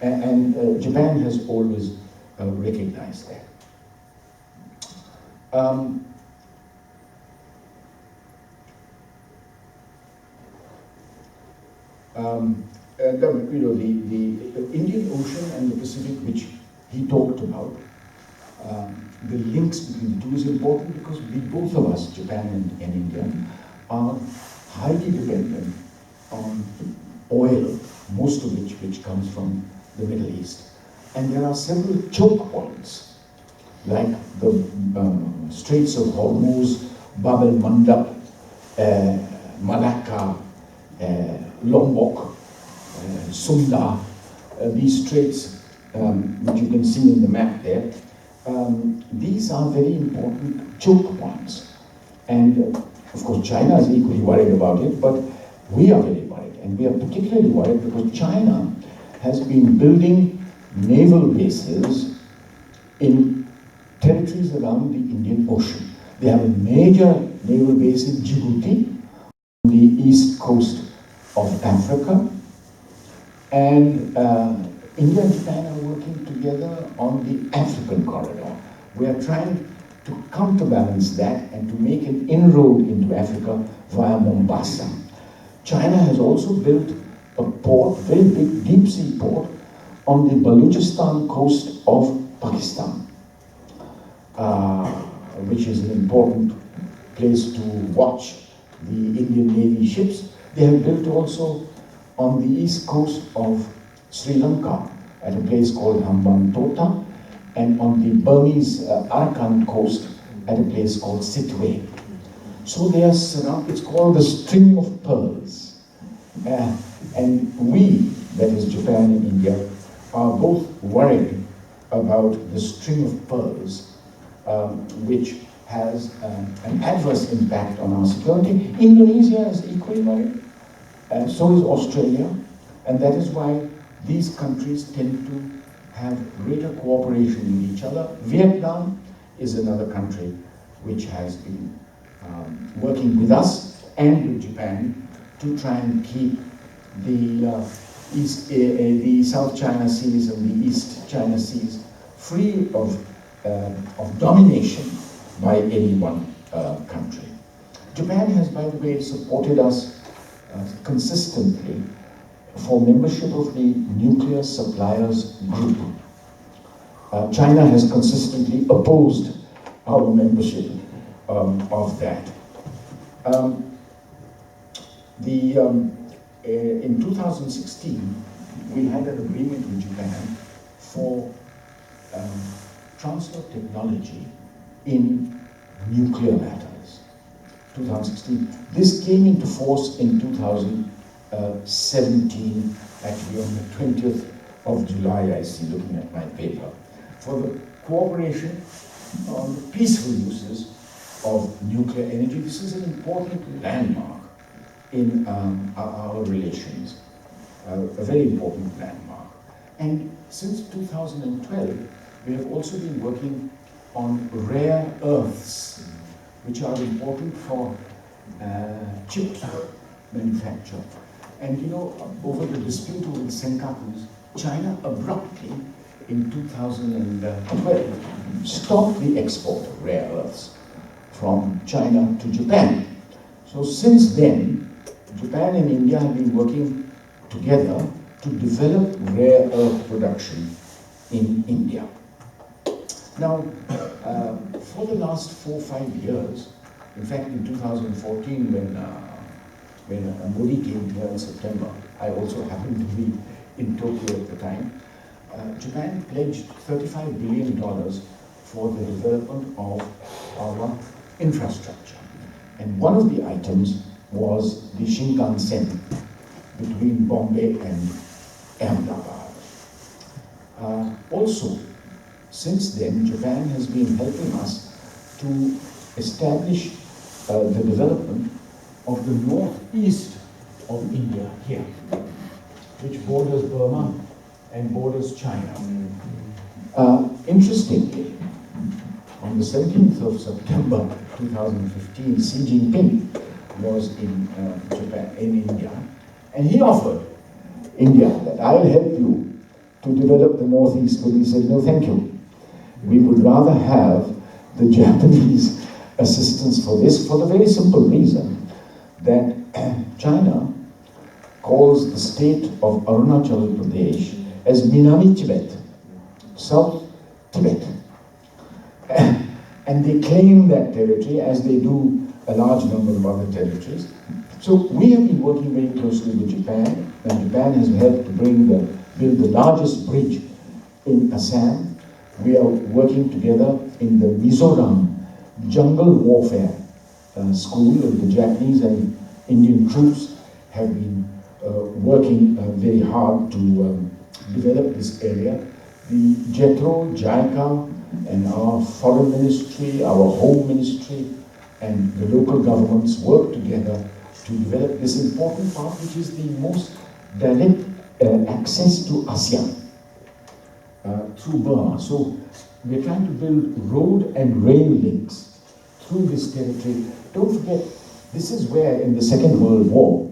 And Japan has always recognize that. The Indian Ocean and the Pacific, which he talked about, the links between the two is important because we, both of us, Japan and India, are highly dependent on oil, most of which comes from the Middle East. And there are several choke points, like the Straits of Hormuz, Bab el-Mandab, Malacca, Lombok, Sunda, these straits, which you can see in the map there, these are very important choke points. And of course, China is equally worried about it, but we are very worried. And we are particularly worried because China has been building naval bases in territories around the Indian Ocean. They have a major naval base in Djibouti, on the east coast of Africa, and India and Japan are working together on the African corridor. We are trying to counterbalance that and to make an inroad into Africa via Mombasa. China has also built a port, very big deep sea port, on the Balochistan coast of Pakistan, which is an important place to watch the Indian Navy ships. They have built also on the east coast of Sri Lanka at a place called Hambantota, and on the Burmese Arakan coast at a place called Sitwe. So they are surrounded, it's called the String of Pearls. And we, that is Japan and India, are both worried about the String of Pearls, which has an adverse impact on our security. Indonesia is equally worried, and so is Australia, and that is why these countries tend to have greater cooperation with each other. Vietnam is another country which has been working with us and with Japan to try and keep the South China Seas and the East China Seas free of domination by any one country. Japan has, by the way, supported us consistently for membership of the Nuclear Suppliers Group. China has consistently opposed our membership of that. In 2016, we had an agreement with Japan for transfer technology in nuclear matters. 2016. This came into force in 2017, actually on the 20th of July, I see, looking at my paper, for the cooperation on the peaceful uses of nuclear energy. This is an important landmark in our relations, a very important landmark. And since 2012, we have also been working on rare earths, which are important for chip manufacture. And you know, over the dispute over the Senkakus, China abruptly, in 2012, stopped the export of rare earths from China to Japan. So since then, Japan and India have been working together to develop rare earth production in India. Now, for the last 4 or 5 years, in fact in 2014 when Modi came here in September, I also happened to be in Tokyo at the time, Japan pledged $35 billion for the development of our infrastructure. And one of the items was the Shinkansen between Bombay and Ahmedabad. Also, since then, Japan has been helping us to establish the development of the northeast of India here, which borders Burma and borders China. Interestingly, on the 17th of September 2015, Xi Jinping was in Japan, in India, and he offered India that I'll help you to develop the northeast, but he said, no, thank you. We would rather have the Japanese assistance for this for the very simple reason that China calls the state of Arunachal Pradesh as Minami Tibet, South Tibet. And they claim that territory as they do a large number of other territories. So we have been working very closely with Japan, and Japan has helped to build the largest bridge in Assam. We are working together in the Mizoram jungle warfare school, and the Japanese and Indian troops have been working very hard to develop this area. The JETRO, JICA, and our foreign ministry, our home ministry, and the local governments work together to develop this important part, which is the most direct access to ASEAN through Burma. So we're trying to build road and rail links through this territory. Don't forget, this is where in the Second World War,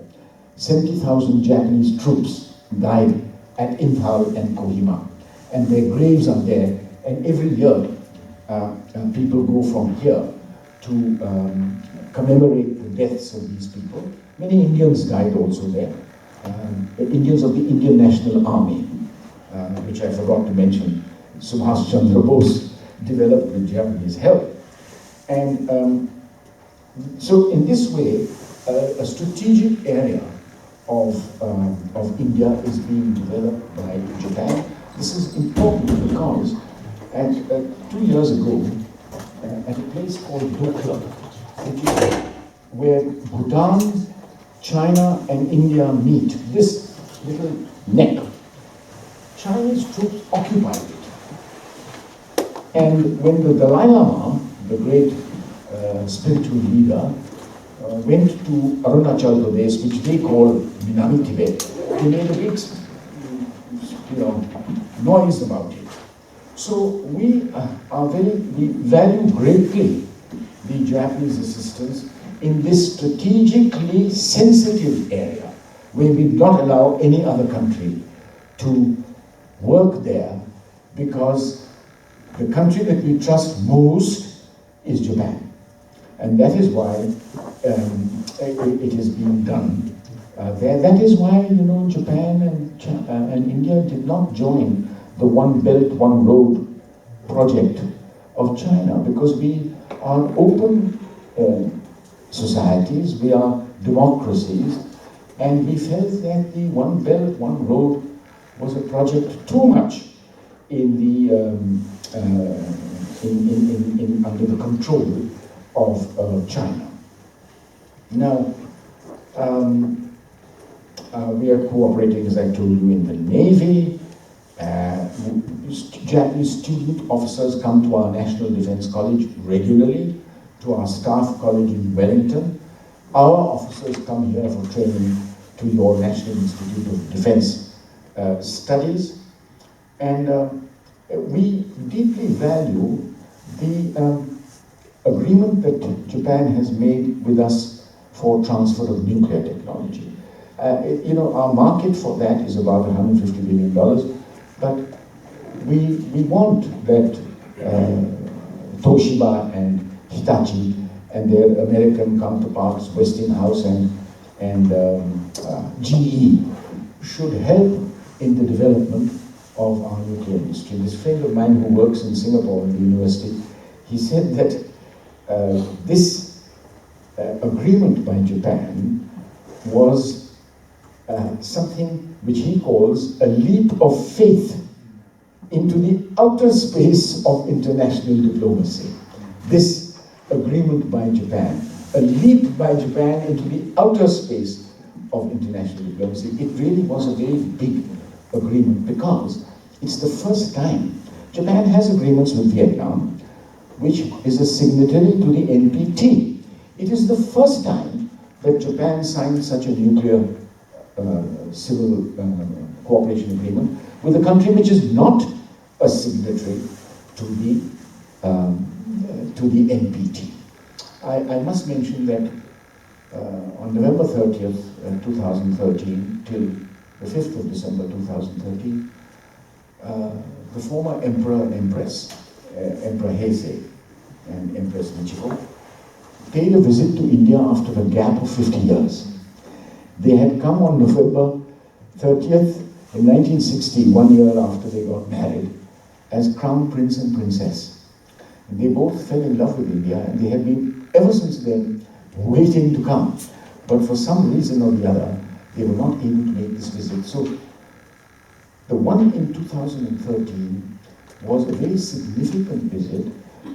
70,000 Japanese troops died at Imphal and Kohima, and their graves are there. And every year, people go from here to commemorate the deaths of these people. Many Indians died also there. Indians of the Indian National Army, which I forgot to mention, Subhash Chandra Bose developed with Japanese help. And so in this way, a strategic area of India is being developed by Japan. This is important because 2 years ago, at a place called Dokla, which is where Bhutan, China, and India meet, this little neck, Chinese troops occupied it. And when the Dalai Lama, the great spiritual leader, went to Arunachal Pradesh, which they call Minami Tibet, they made a big noise about it. So we value greatly the Japanese assistance in this strategically sensitive area where we do not allow any other country to work there, because the country that we trust most is Japan. And that is why it is being done there. That is why, Japan and India did not join the One Belt, One Road project of China, because we are open societies, we are democracies, and we felt that the One Belt, One Road was a project too much in the under the control of China. Now, we are cooperating, as I told you, in the Navy. Japanese student officers come to our National Defense College regularly, to our staff college in Wellington. Our officers come here for training to your National Institute of Defense Studies. And we deeply value the agreement that Japan has made with us for transfer of nuclear technology. Our market for that is about $150 billion, but we want that Toshiba and Hitachi and their American counterparts, Westinghouse and GE, should help in the development of our nuclear industry. This friend of mine who works in Singapore in the university, he said that this agreement by Japan was something which he calls a leap of faith into the outer space of international diplomacy. This agreement by Japan, a leap by Japan into the outer space of international diplomacy. It really was a very big agreement, because it's the first time Japan has agreements with Vietnam, which is a signatory to the NPT. It is the first time that Japan signed such a nuclear civil cooperation agreement with a country which is not a signatory to the NPT. I must mention that on November 30th, 2013, till the 5th of December 2013, the former Emperor and Empress Emperor Heisei and Empress Michiko, paid a visit to India after a gap of 50 years. They had come on November 30th in 1960, 1 year after they got married, as Crown Prince and Princess. And they both fell in love with India, and they had been, ever since then, waiting to come. But for some reason or the other, they were not able to make this visit. So the one in 2013 was a very significant visit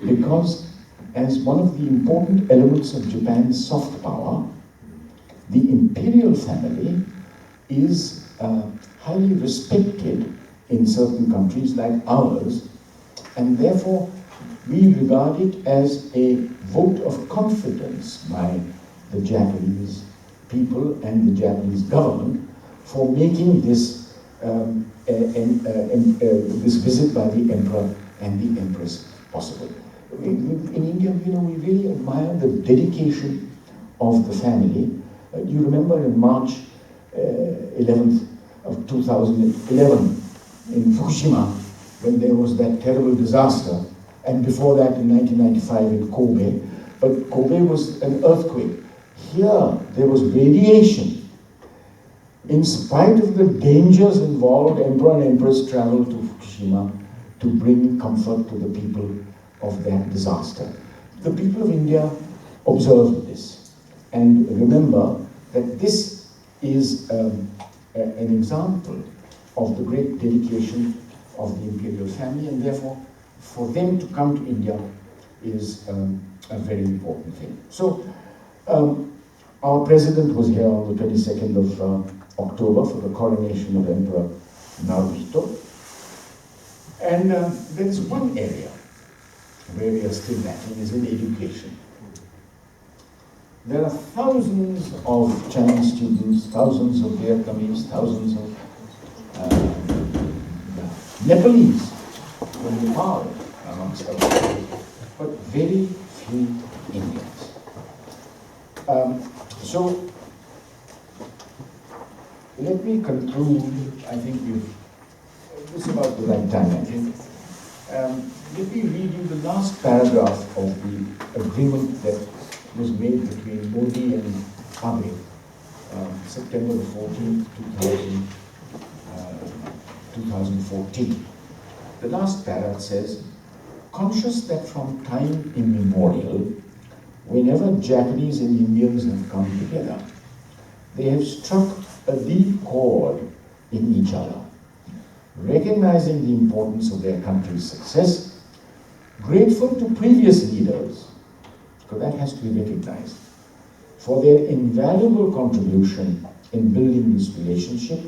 because as one of the important elements of Japan's soft power, the imperial family is highly respected in certain countries like ours, and therefore we regard it as a vote of confidence by the Japanese people and the Japanese government for making this this visit by the emperor and the empress possible. In India, we really admire the dedication of the family. You remember in March 11th of 2011 in Fukushima, when there was that terrible disaster, and before that in 1995 in Kobe. But Kobe was an earthquake. Here, there was radiation. In spite of the dangers involved, Emperor and Empress traveled to Fukushima to bring comfort to the people of that disaster. The people of India observed this. And remember that this is an example of the great dedication of the imperial family, and therefore for them to come to India is a very important thing. So our president was here on the 22nd of October for the coronation of Emperor Naruhito. And there is one area where we are still lacking, is in education. There are thousands of Chinese students, thousands of Vietnamese, thousands of Nepalese from Nepal, amongst others, but very few Indians. So let me conclude. I think it's about the right time, I think. Let me read you the last paragraph of the agreement that was made between Modi and Abe, September the 14th, 2014. The last paragraph says, conscious that from time immemorial, whenever Japanese and Indians have come together, they have struck a deep chord in each other, recognizing the importance of their country's success, grateful to previous leaders, because that has to be recognized, for their invaluable contribution in building this relationship,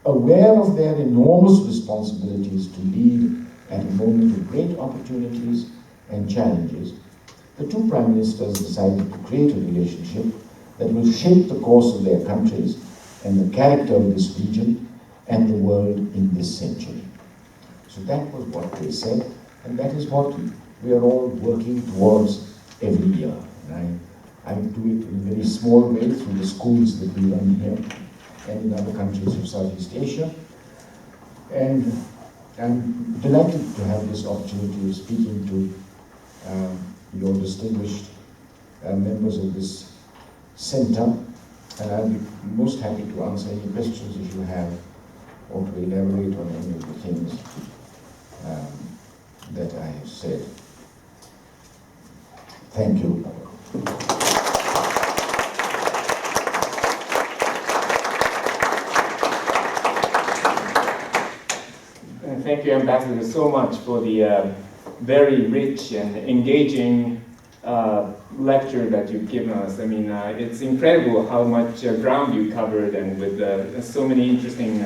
aware of their enormous responsibilities to lead at a moment of great opportunities and challenges, the two prime ministers decided to create a relationship that will shape the course of their countries and the character of this region and the world in this century. So that was what they said, and that is what we are all working towards every year. And I do it in a very small way through the schools that we run here and in other countries of Southeast Asia. And I'm delighted to have this opportunity of speaking to your distinguished members of this center, and I'll be most happy to answer any questions if you have, or to elaborate on any of the things that I have said. Thank you. Thank you, Ambassador, so much for the very rich and engaging lecture that you've given us. I mean, it's incredible how much ground you covered, and with so many interesting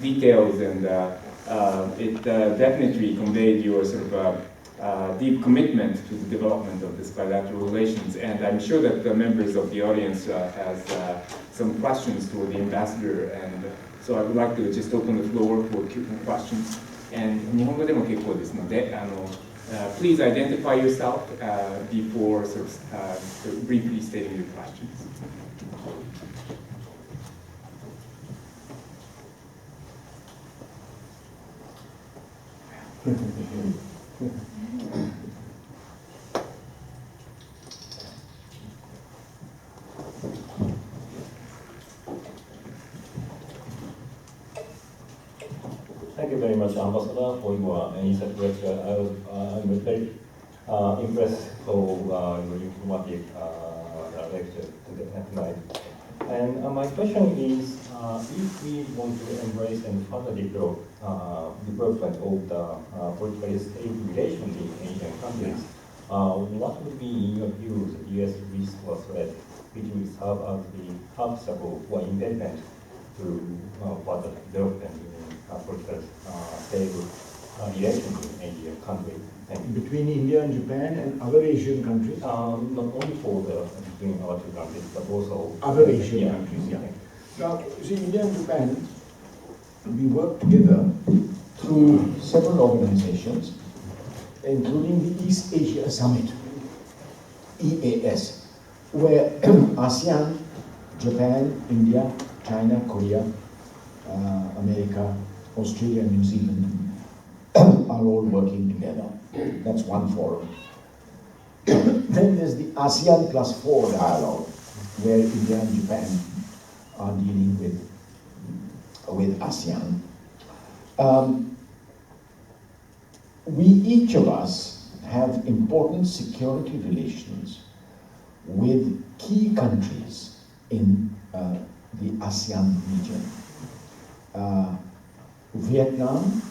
details, and it definitely conveyed your sort of deep commitment to the development of this bilateral relations. And I'm sure that the members of the audience has some questions for the ambassador, and so I would like to just open the floor for questions. And 日本語でも結構ですので、please identify yourself before sort of briefly stating your questions. much, Ambassador, for your initiative lecture. I'm very impressed for your informative lecture tonight. And my question is, if we want to embrace and further develop development of the politically stable relations in Asian countries, what would be, in your view, the U.S. risk or threat which will serve as the obstacle or impediment to further development in political stable relations in Asian countries? Between India and Japan and other Asian countries? Not only for the between our two countries, but also other Asian countries, yeah. Now, see, India and Japan, we work together through several organizations, including the East Asia Summit, EAS, where ASEAN, Japan, India, China, Korea, America, Australia, New Zealand are all working together. That's one forum. Then there's the ASEAN Plus 4 dialogue, where India and Japan are dealing with ASEAN. We, each of us, have important security relations with key countries in the ASEAN region. Vietnam,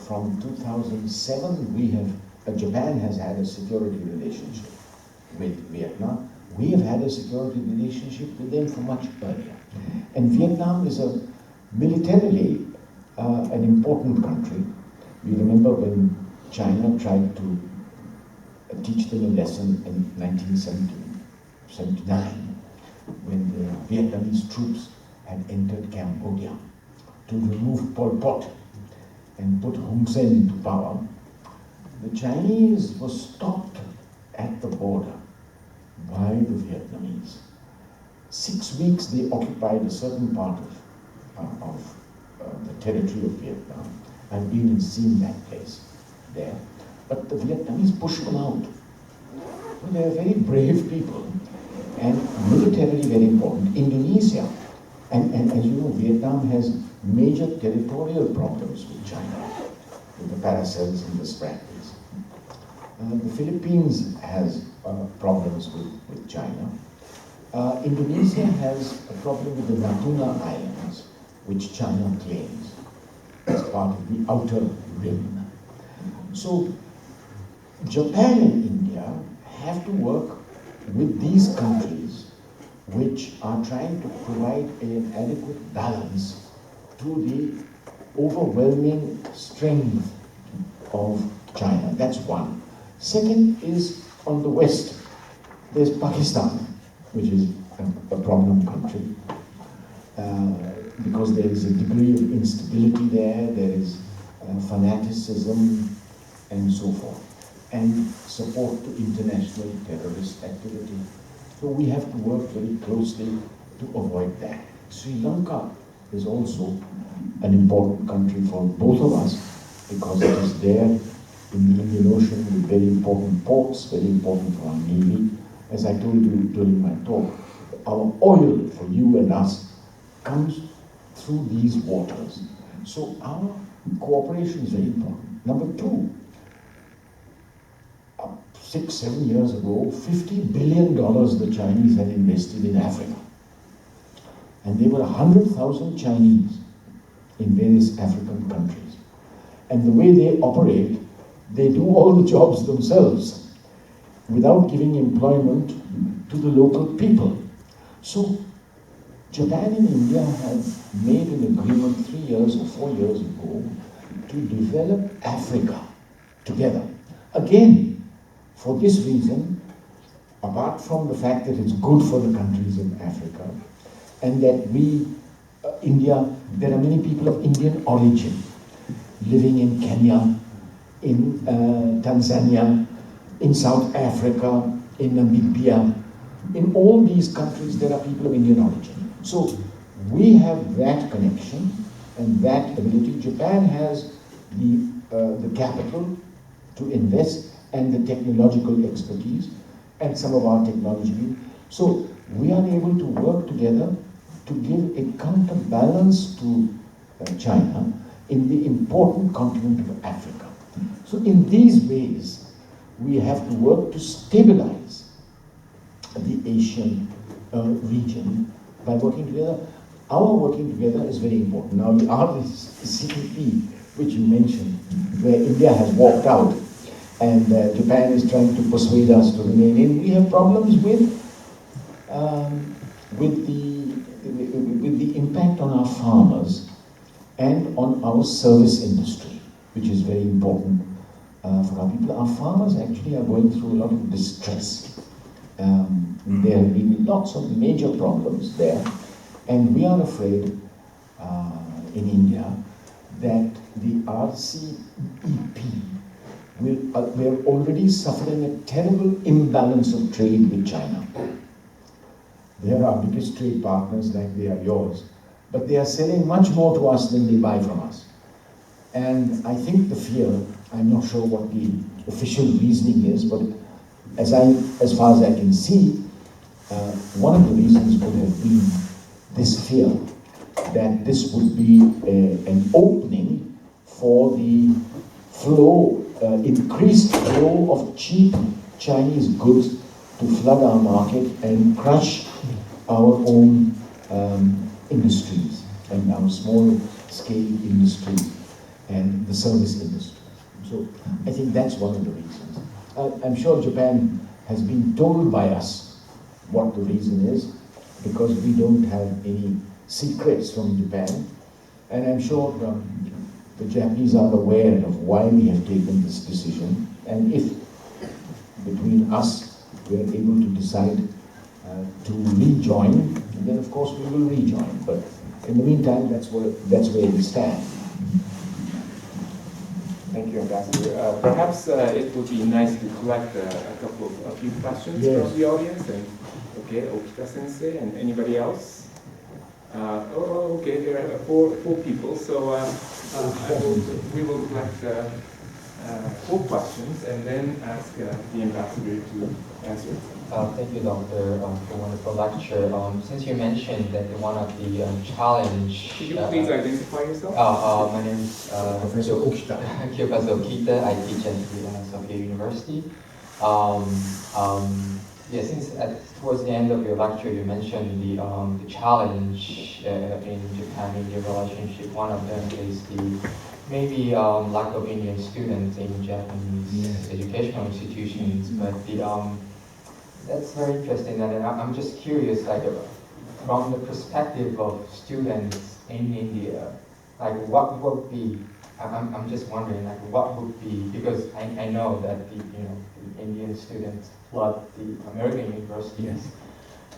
from 2007, Japan has had a security relationship with Vietnam. We have had a security relationship with them for much earlier. And Vietnam is militarily an important country. You remember when China tried to teach them a lesson in 1979, when the Vietnamese troops had entered Cambodia to remove Pol Pot and put Hun Sen into power. The Chinese were stopped at the border by the Vietnamese. 6 weeks they occupied a certain part of the territory of Vietnam. I've been and seen that place there. But the Vietnamese pushed them out. Well, they are very brave people and militarily very important. Indonesia, and as you know, Vietnam has major territorial problems with China, with the Paracels and the Spratlys. The Philippines has problems with China. Indonesia has a problem with the Natuna Islands, which China claims as part of the outer rim. So Japan and India have to work with these countries which are trying to provide an adequate balance to the overwhelming strength of China. That's one. Second is on the west, there's Pakistan, which is a problem country, because there is a degree of instability there is fanaticism and so forth, and support to international terrorist activity. So we have to work very closely to avoid that. Sri Lanka is also an important country for both of us, because it is there in the Indian Ocean with very important ports, very important for our Navy. As I told you during my talk, our oil for you and us comes through these waters. So our cooperation is very important. Number two, 6-7 years ago, $50 billion the Chinese had invested in Africa. And there were 100,000 Chinese in various African countries. And the way they operate, they do all the jobs themselves without giving employment to the local people. So Japan and India have made an agreement 3 years or 4 years ago to develop Africa together. Again, for this reason, apart from the fact that it's good for the countries in Africa, and that India, there are many people of Indian origin living in Kenya, in Tanzania, in South Africa, in Namibia. In all these countries, there are people of Indian origin. So we have that connection and that ability. Japan has the capital to invest and the technological expertise and some of our technology. So we are able to work together to give a counterbalance to China in the important continent of Africa. So in these ways, we have to work to stabilize the Asian region by working together. Our working together is very important. Now the RCEP, which you mentioned, where India has walked out and Japan is trying to persuade us to remain in, we have problems with the impact on our farmers and on our service industry, which is very important for our people. Our farmers actually are going through a lot of distress. There have been lots of major problems there, and we are afraid in India that the RCEP we're already suffering a terrible imbalance of trade with China. They are our biggest trade partners, like they are yours, but they are selling much more to us than they buy from us. And I think the fear, I'm not sure what the official reasoning is, but as far as I can see, one of the reasons would have been this fear that this would be an opening for the flow, increased flow of cheap Chinese goods to flood our market and crush our own industries and our small-scale industries and the service industry. So I think that's one of the reasons. I'm sure Japan has been told by us what the reason is, because we don't have any secrets from Japan, and I'm sure the Japanese are aware of why we have taken this decision, and if between us we are able to decide to rejoin, then of course we will rejoin, but in the meantime that's where we stand. Thank you, Ambassador. Perhaps it would be nice to collect a few questions from the audience. And okay, Okita Sensei, and anybody else? Okay, there are four people. So we will collect 4 questions and then ask the ambassador to answer. Thank you, Doctor, for a wonderful lecture. Since you mentioned that one of the challenge... Could you please identify yourself? My name is Professor Okita. Professor Okita. I teach at Sophia University. Since towards the end of your lecture, you mentioned the challenge in Japan-India relationship. One of them is the maybe lack of Indian students in Japanese educational institutions, but that's very interesting, and I'm just curious, like from the perspective of students in India, like what would be? I'm just wondering, like what would be, because I know that the Indian students flood the American universities.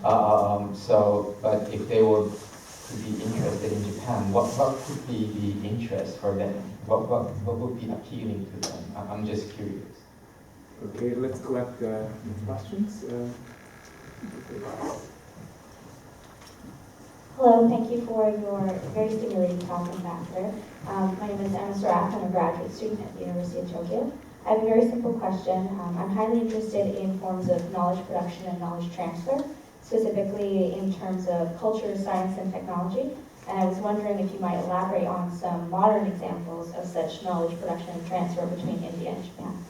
But if they were to be interested in Japan, what could be the interest for them? What would be appealing to them? I'm just curious. Okay, let's collect questions. Hello, thank you for your very stimulating talk, Ambassador. My name is Emma Sarath. I'm a graduate student at the University of Tokyo. I have a very simple question. I'm highly interested in forms of knowledge production and knowledge transfer, specifically in terms of culture, science, and technology. And I was wondering if you might elaborate on some modern examples of such knowledge production and transfer between India and Japan.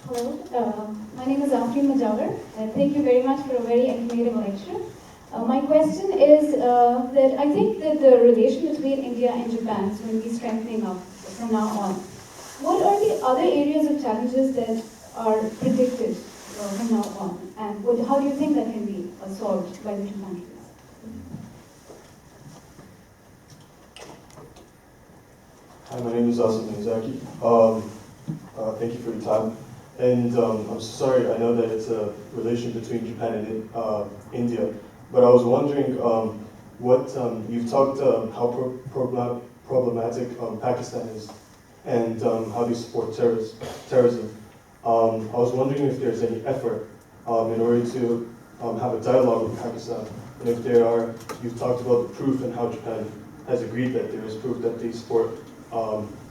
Hello, my name is Aftab Seth, and thank you very much for a very informative lecture. My question is that I think that the relation between India and Japan is going to be strengthening up from now on. What are the other areas of challenges that are predicted from now on, and how do you think that can be solved by the two countries? Hi, my name is Asim Miyazaki. Thank you for your time. And I'm sorry, I know that it's a relation between Japan and India, but I was wondering what you've talked how problematic Pakistan is and how they support terrorism. I was wondering if there's any effort in order to have a dialogue with Pakistan, and if there are, you've talked about the proof and how Japan has agreed that there is proof that they support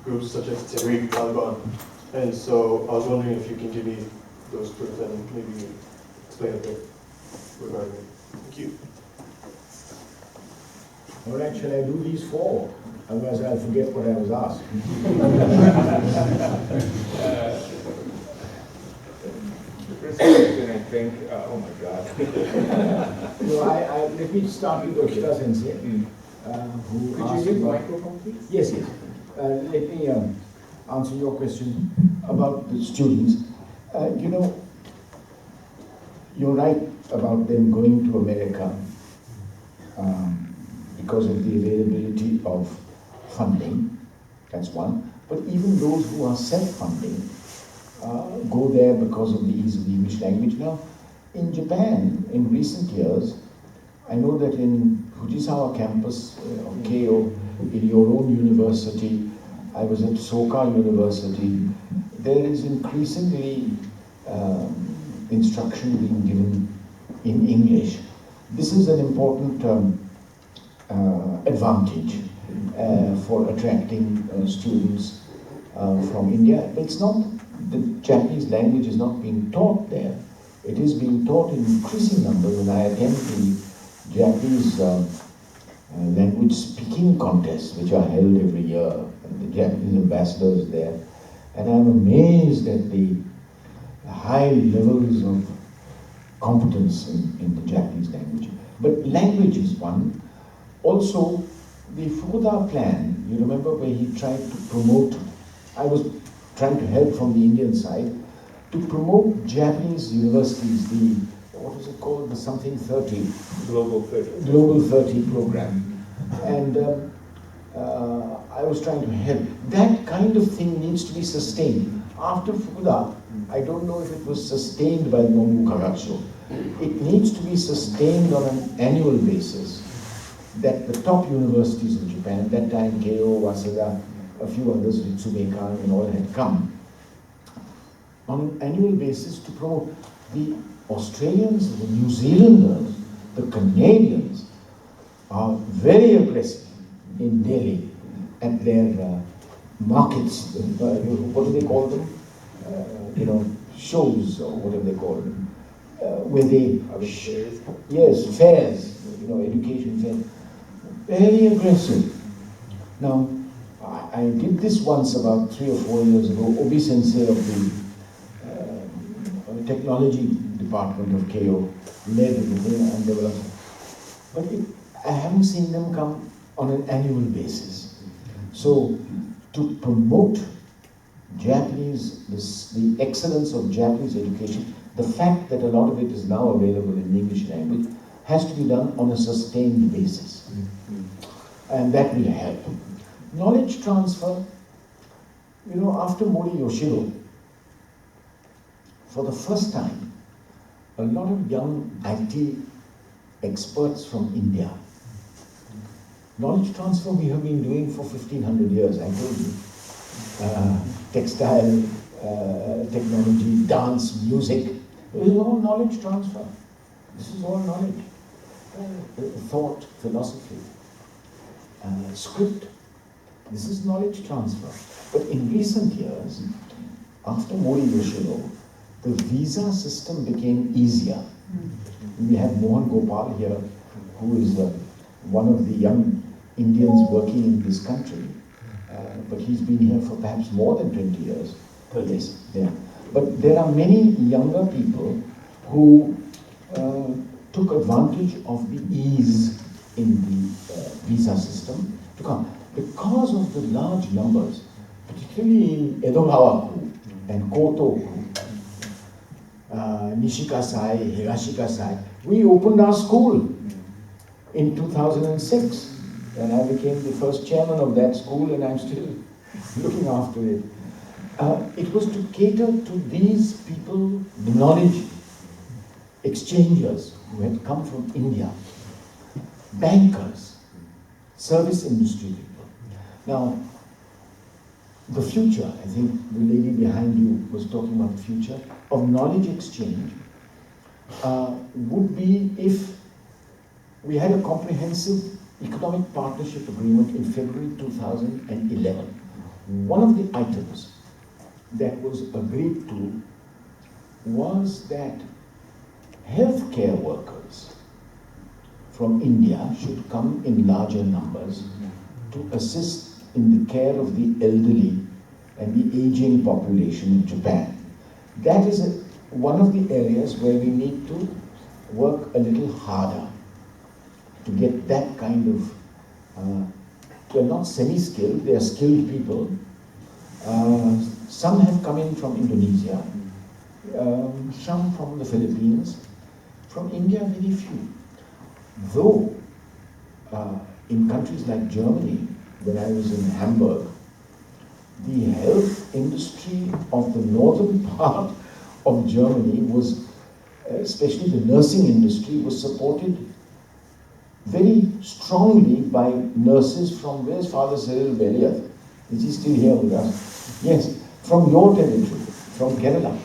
groups such as Tehreek, Taliban. And so I was wondering if you can give me those proofs and maybe explain a bit regarding it. Thank you. All right, shall I do these 4? Otherwise I'll forget what I was asked. The first question, I think, oh my God. No, let me start with Oshita Sensei, who Could asked you use the about- microphone, please? Yes, yes. Let me answer your question about the students. You know, you're right about them going to America because of the availability of funding. That's one. But even those who are self-funding go there because of the ease of the English language. Now, in Japan, in recent years, I know that in Fujisawa campus of Keio, in your own university, I was at Soka University, there is increasingly instruction being given in English. This is an important advantage for attracting students from India. It's not, the Japanese language is not being taught there. It is being taught in increasing numbers, and I attend the Japanese language speaking contests, which are held every year, and the Japanese ambassador is there. And I'm amazed at the high levels of competence in the Japanese language. But language is one. Also, the Fukuda plan, you remember where he tried to promote, I was trying to help from the Indian side, to promote Japanese universities, the, what was it called, the something 30. Global 30. Global 30 program. And I was trying to help. That kind of thing needs to be sustained. After Fukuda, I don't know if it was sustained by the Nonbu Kagatsu. It needs to be sustained on an annual basis, that the top universities in Japan, at that time Keio, Waseda, a few others, Ritsumeikan and all had come, on an annual basis to promote. The Australians, the New Zealanders, the Canadians are very aggressive in Delhi at their markets, what do they call them? Shows or whatever they call them, where they, Fairs. yes, fairs, education fairs, very aggressive. Now, I did this once about 3 or 4 years ago. Obi Sensei of the technology department of Keio led everything and developed. But I haven't seen them come on an annual basis. So, to promote Japanese, the excellence of Japanese education, the fact that a lot of it is now available in the English language, has to be done on a sustained basis. And that will help. Knowledge transfer, after Mori Yoshiro, for the first time, a lot of young IT experts from India. Knowledge transfer we have been doing for 1500 years, I told you. Textile, technology, dance, music. This is all knowledge transfer. This is all knowledge. Thought, philosophy, script. This is knowledge transfer. But in recent years, after Mori Yoshiro, the visa system became easier. We have Mohan Gopal here, who is one of the young Indians working in this country. But he's been here for perhaps more than 20 years. Yes, yeah. But there are many younger people who took advantage of the ease in the visa system to come. Because of the large numbers, particularly in Edogawa-ku and Koto-ku, Nishikasai, Higashikasai, we opened our school in 2006. And I became the first chairman of that school, and I'm still looking after it. It was to cater to these people, the knowledge exchangers who had come from India, bankers, service industry people. Now, the future, I think the lady behind you was talking about the future of knowledge exchange, would be if we had a comprehensive economic partnership agreement in February 2011. One of the items that was agreed to was that healthcare workers from India should come in larger numbers to assist in the care of the elderly and the aging population in Japan. That is one of the areas where we need to work a little harder to get that kind of, they're not semi-skilled, they are skilled people. Some have come in from Indonesia, some from the Philippines, from India very few. Though in countries like Germany, when I was in Hamburg, the health industry of the northern part of Germany was, especially the nursing industry, was supported very strongly by nurses from, where's Father Cyril Belliath? Is he still here with us? Yes, from your territory, from Kerala.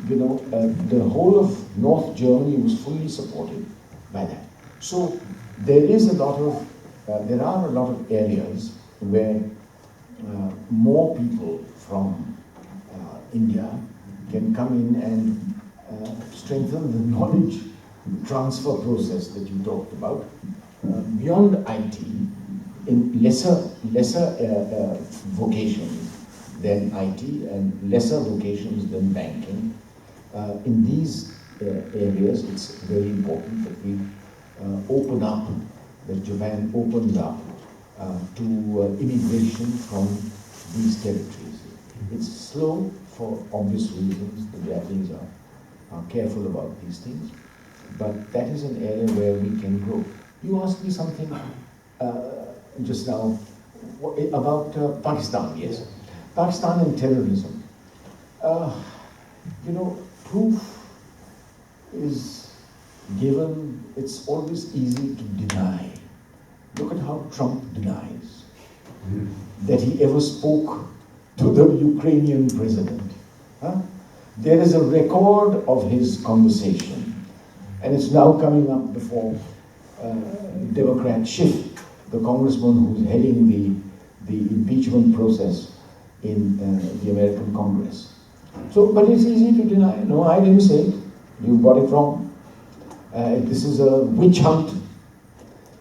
The whole of North Germany was fully supported by that. So there are a lot of areas where more people from India can come in and strengthen the knowledge transfer process that you talked about. Beyond IT, in lesser vocations than IT and lesser vocations than banking, in these areas it's very important that we open up, that Japan opens up to immigration from these territories. It's slow for obvious reasons. The Japanese are careful about these things, but that is an area where we can grow. You asked me something just now about Pakistan, yes. Pakistan and terrorism. Proof is given, it's always easy to deny. Look at how Trump denies that he ever spoke to the Ukrainian president. There is a record of his conversation, and it's now coming up before Democrat Schiff, the congressman who's heading the impeachment process in the American Congress. So, but it's easy to deny. No, I didn't say it. You got it wrong. This is a witch hunt.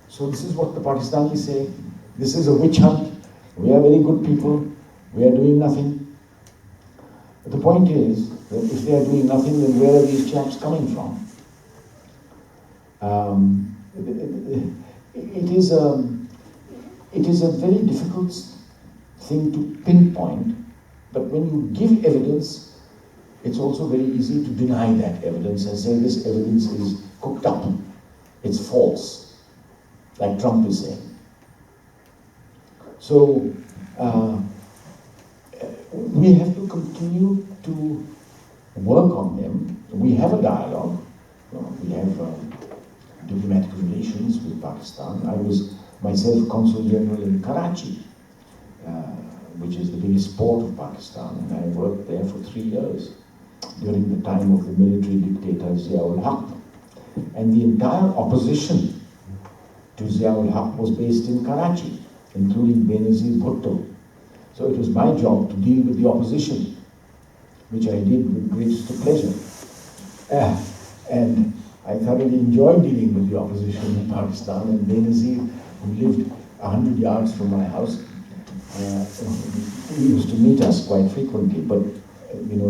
So this is what the Pakistanis say. This is a witch hunt. We are very good people. We are doing nothing. But the point is that if they are doing nothing, then where are these chaps coming from? It is a very difficult thing to pinpoint, but when you give evidence, it's also very easy to deny that evidence and say this evidence is cooked up, it's false, like Trump is saying. So we have to continue to work on them. We have a dialogue. We have diplomatic relations with Pakistan. I was myself Consul General in Karachi, which is the biggest port of Pakistan, and I worked there for 3 years during the time of the military dictator Zia-ul-Haq. And the entire opposition to Zia-ul-Haq was based in Karachi, including Benazir Bhutto. So it was my job to deal with the opposition, which I did with greatest pleasure. And I thoroughly enjoyed dealing with the opposition in Pakistan, and Benazir, who lived 100 yards from my house, he used to meet us quite frequently, but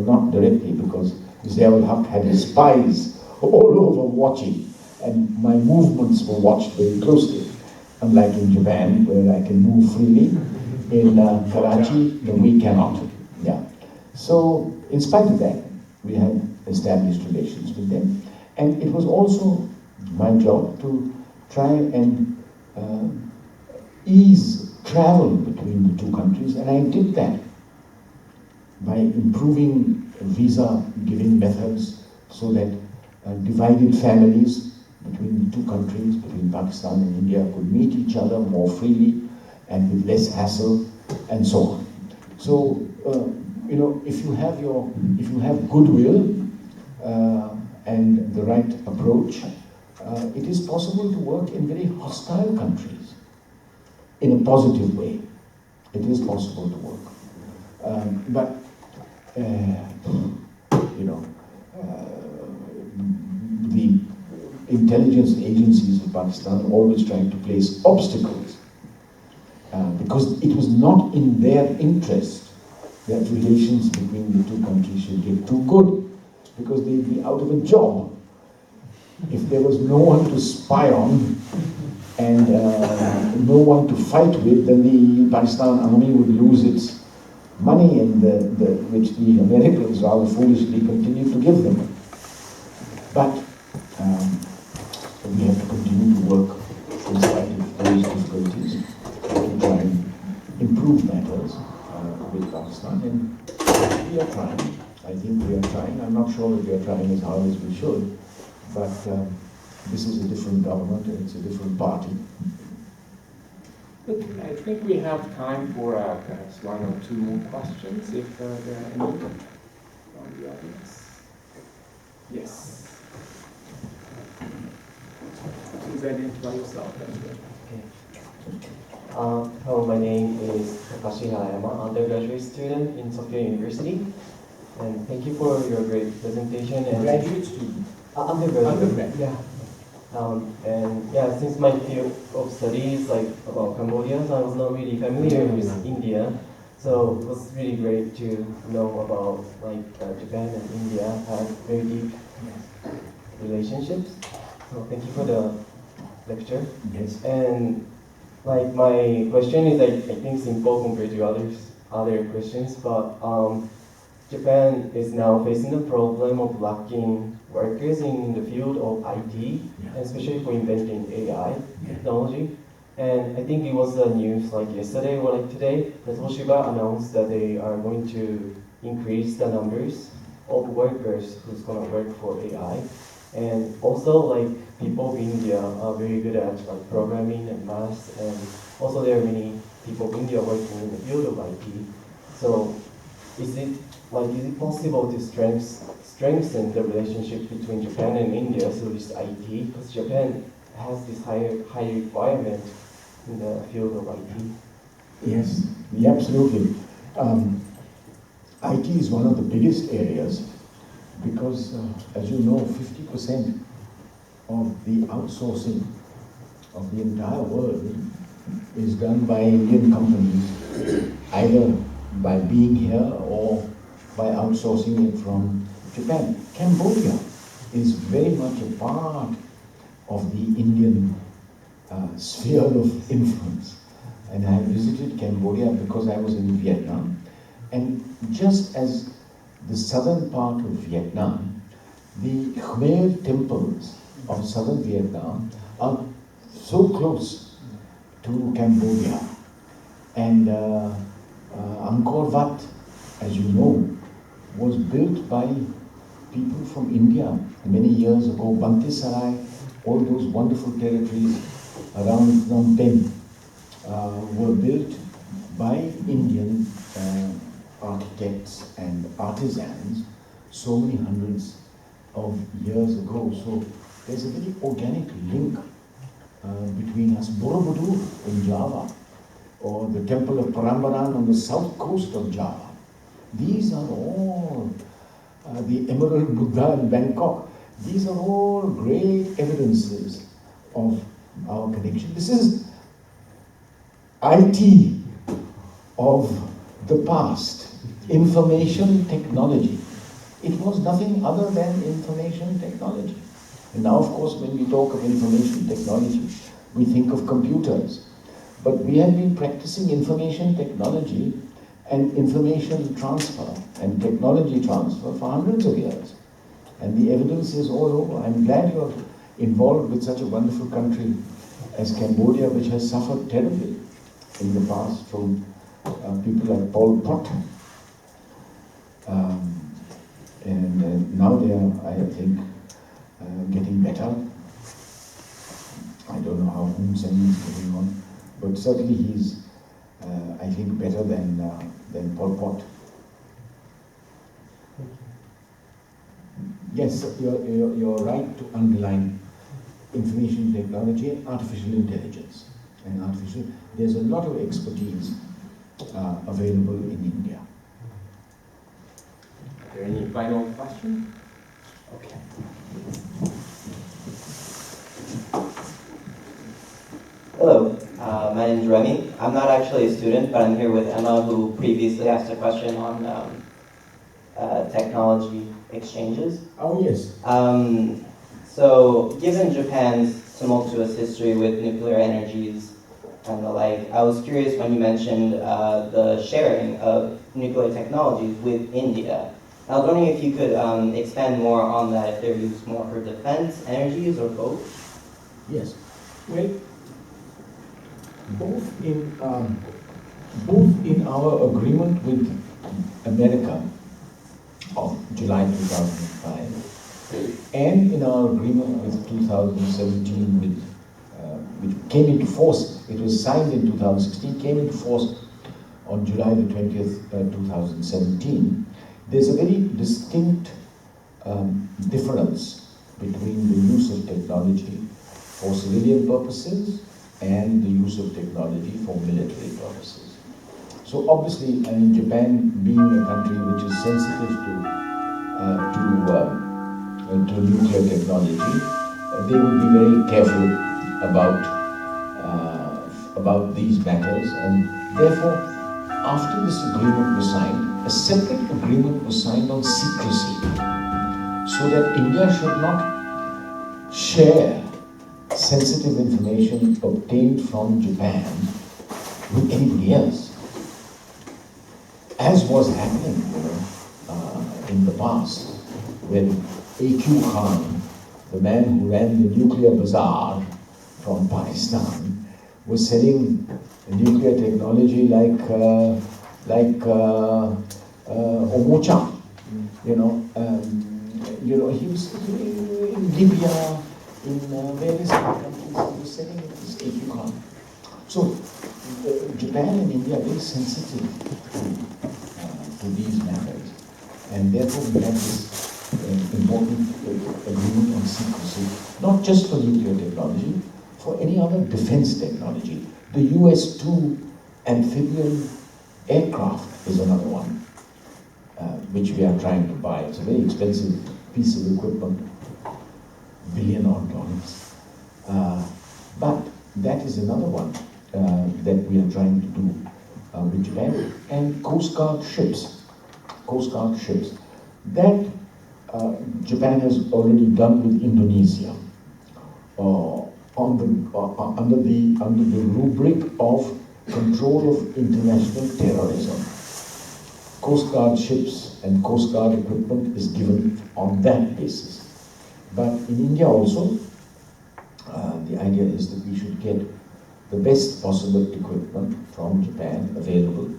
not directly, because Zia-ul-Haq had his spies all over watching, and my movements were watched very closely. Unlike in Japan, where I can move freely, in Karachi, we cannot. Yeah. So, in spite of that, we had established relations with them. And it was also my job to try and ease travel between the two countries, and I did that by improving visa-giving methods so that divided families between the two countries, between Pakistan and India, could meet each other more freely and with less hassle, and so on. So, if you have goodwill and the right approach, it is possible to work in very hostile countries in a positive way. It is possible to work, but intelligence agencies of Pakistan always trying to place obstacles because it was not in their interest that relations between the two countries should get too good, because they'd be out of a job if there was no one to spy on and no one to fight with. Then the Pakistan army would lose its money, and which the Americans rather foolishly continued to give them. But we have to continue to work in spite of those difficulties to try and improve matters with Pakistan, and we are trying. I think we are trying. I'm not sure that we are trying as hard as we should, but this is a different government and it's a different party. I think we have time for perhaps one or two more questions, if there are any from the audience. Yes. Please identify yourself. Hello, my name is Takashi Harayama, undergraduate student in Sophia University. And thank you for your great presentation. And Graduate student? Undergraduate. Yeah. And yeah, since my field of study is like about Cambodia, so I was not really familiar with India. So it was really great to know about like Japan and India have very deep relationships. So thank you for the lecture. Yes. And like my question is I think simple compared to other questions, but Japan is now facing the problem of lacking workers in the field of IT, especially for inventing AI technology. And I think it was the news like yesterday or like today that Toshiba announced that they are going to increase the numbers of workers who's going to work for AI. And also like people in India are very good at like programming and math, and also there are many people in India working in the field of IT. So is it possible to strengthen the relationship between Japan and India through this IT? Because Japan has this high requirement in the field of IT. Yes, absolutely. IT is one of the biggest areas because, as you know, 50% of the outsourcing of the entire world is done by Indian companies, either by being here or by outsourcing it from Japan. Cambodia is very much a part of the Indian sphere of influence. And I visited Cambodia because I was in Vietnam. And just as the southern part of Vietnam, the Khmer temples of southern Vietnam are so close to Cambodia. And Angkor Wat, as you know, was built by people from India many years ago. Banti Sarai, all those wonderful territories around Phnom Penh were built by Indian architects and artisans so many hundreds of years ago. So there's a very organic link between us. Borobudur in Java, or the temple of Prambanan on the south coast of Java. These are all the Emerald Buddha in Bangkok. These are all great evidences of our connection. This is IT of the past, information technology. It was nothing other than information technology. And now, of course, when we talk of information technology, we think of computers. But we have been practicing information technology and information transfer and technology transfer for hundreds of years. And the evidence is all over. I'm glad you're involved with such a wonderful country as Cambodia, which has suffered terribly in the past from people like Pol Pot. And now they are, I think, getting better. I don't know how Hun Sen is getting on, but certainly he's, I think, better than Pol Pot. Yes, you're right to underline information technology and artificial intelligence. And there's a lot of expertise available in India. Are there any final questions? Okay. Hello, my name is Remy. I'm not actually a student, but I'm here with Emma, who previously asked a question on technology exchanges. Oh, yes. So, given Japan's tumultuous history with nuclear energies and the like, I was curious when you mentioned the sharing of nuclear technologies with India. I was wondering if you could expand more on that, if they're used more for defense, energies, or both? Yes. Well, both in our agreement with America of July 2005 and in our agreement with 2017 which came into force, it was signed in 2016, came into force on July the 20th, 2017, there's a very distinct difference between the use of technology for civilian purposes and the use of technology for military purposes. So obviously, Japan being a country which is sensitive to nuclear technology, they would be very careful about these matters, and therefore, after this agreement was signed, a separate agreement was signed on secrecy, so that India should not share sensitive information obtained from Japan with anybody else, as was happening, in the past, when A.Q. Khan, the man who ran the nuclear bazaar from Pakistan, was selling nuclear technology like Omocha. He was in Libya, in various other countries, he was selling this A.Q. Khan. So Japan and India are very sensitive to these matters, and therefore we have this important agreement on secrecy, not just for nuclear technology, for any other defense technology. The US-2 amphibian aircraft is another one, which we are trying to buy. It's a very expensive piece of equipment, $1 billion odd. But that is another one that we are trying to do with Japan. And Coast Guard ships. That Japan has already done with Indonesia under the rubric of control of international terrorism. Coast Guard ships and Coast Guard equipment is given on that basis. But in India also, the idea is that we should get the best possible equipment from Japan available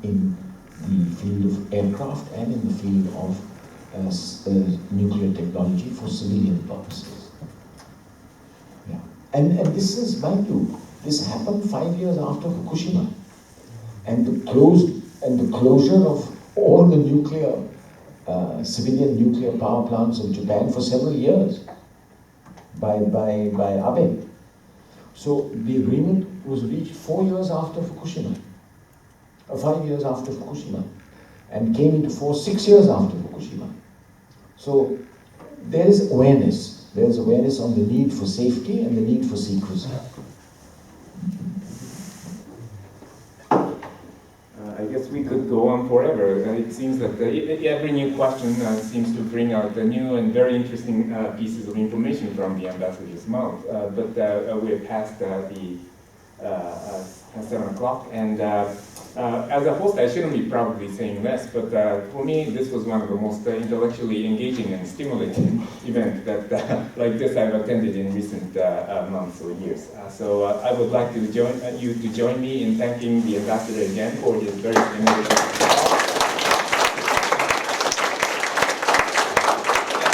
in the field of aircraft and in the field of nuclear technology for civilian purposes. Yeah. And this is, mind you, this happened 5 years after Fukushima, and the closure of all the civilian nuclear power plants of Japan for several years by Abe. So the agreement was reached 4 years after Fukushima, 5 years after Fukushima, and came into force 6 years after Fukushima. So there is awareness. There is awareness on the need for safety and the need for secrecy. I guess we could go on forever. It seems that every new question seems to bring out new and very interesting pieces of information from the ambassador's mouth. But we're past the 7 o'clock, and as a host, I shouldn't be probably saying less, but for me, this was one of the most intellectually engaging and stimulating events that, like this, I've attended in recent months or years. So I would like to join you to join me in thanking the ambassador again for his very stimulating talk.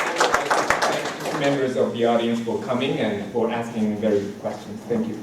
And I would like to thank members of the audience for coming and for asking very good questions. Thank you.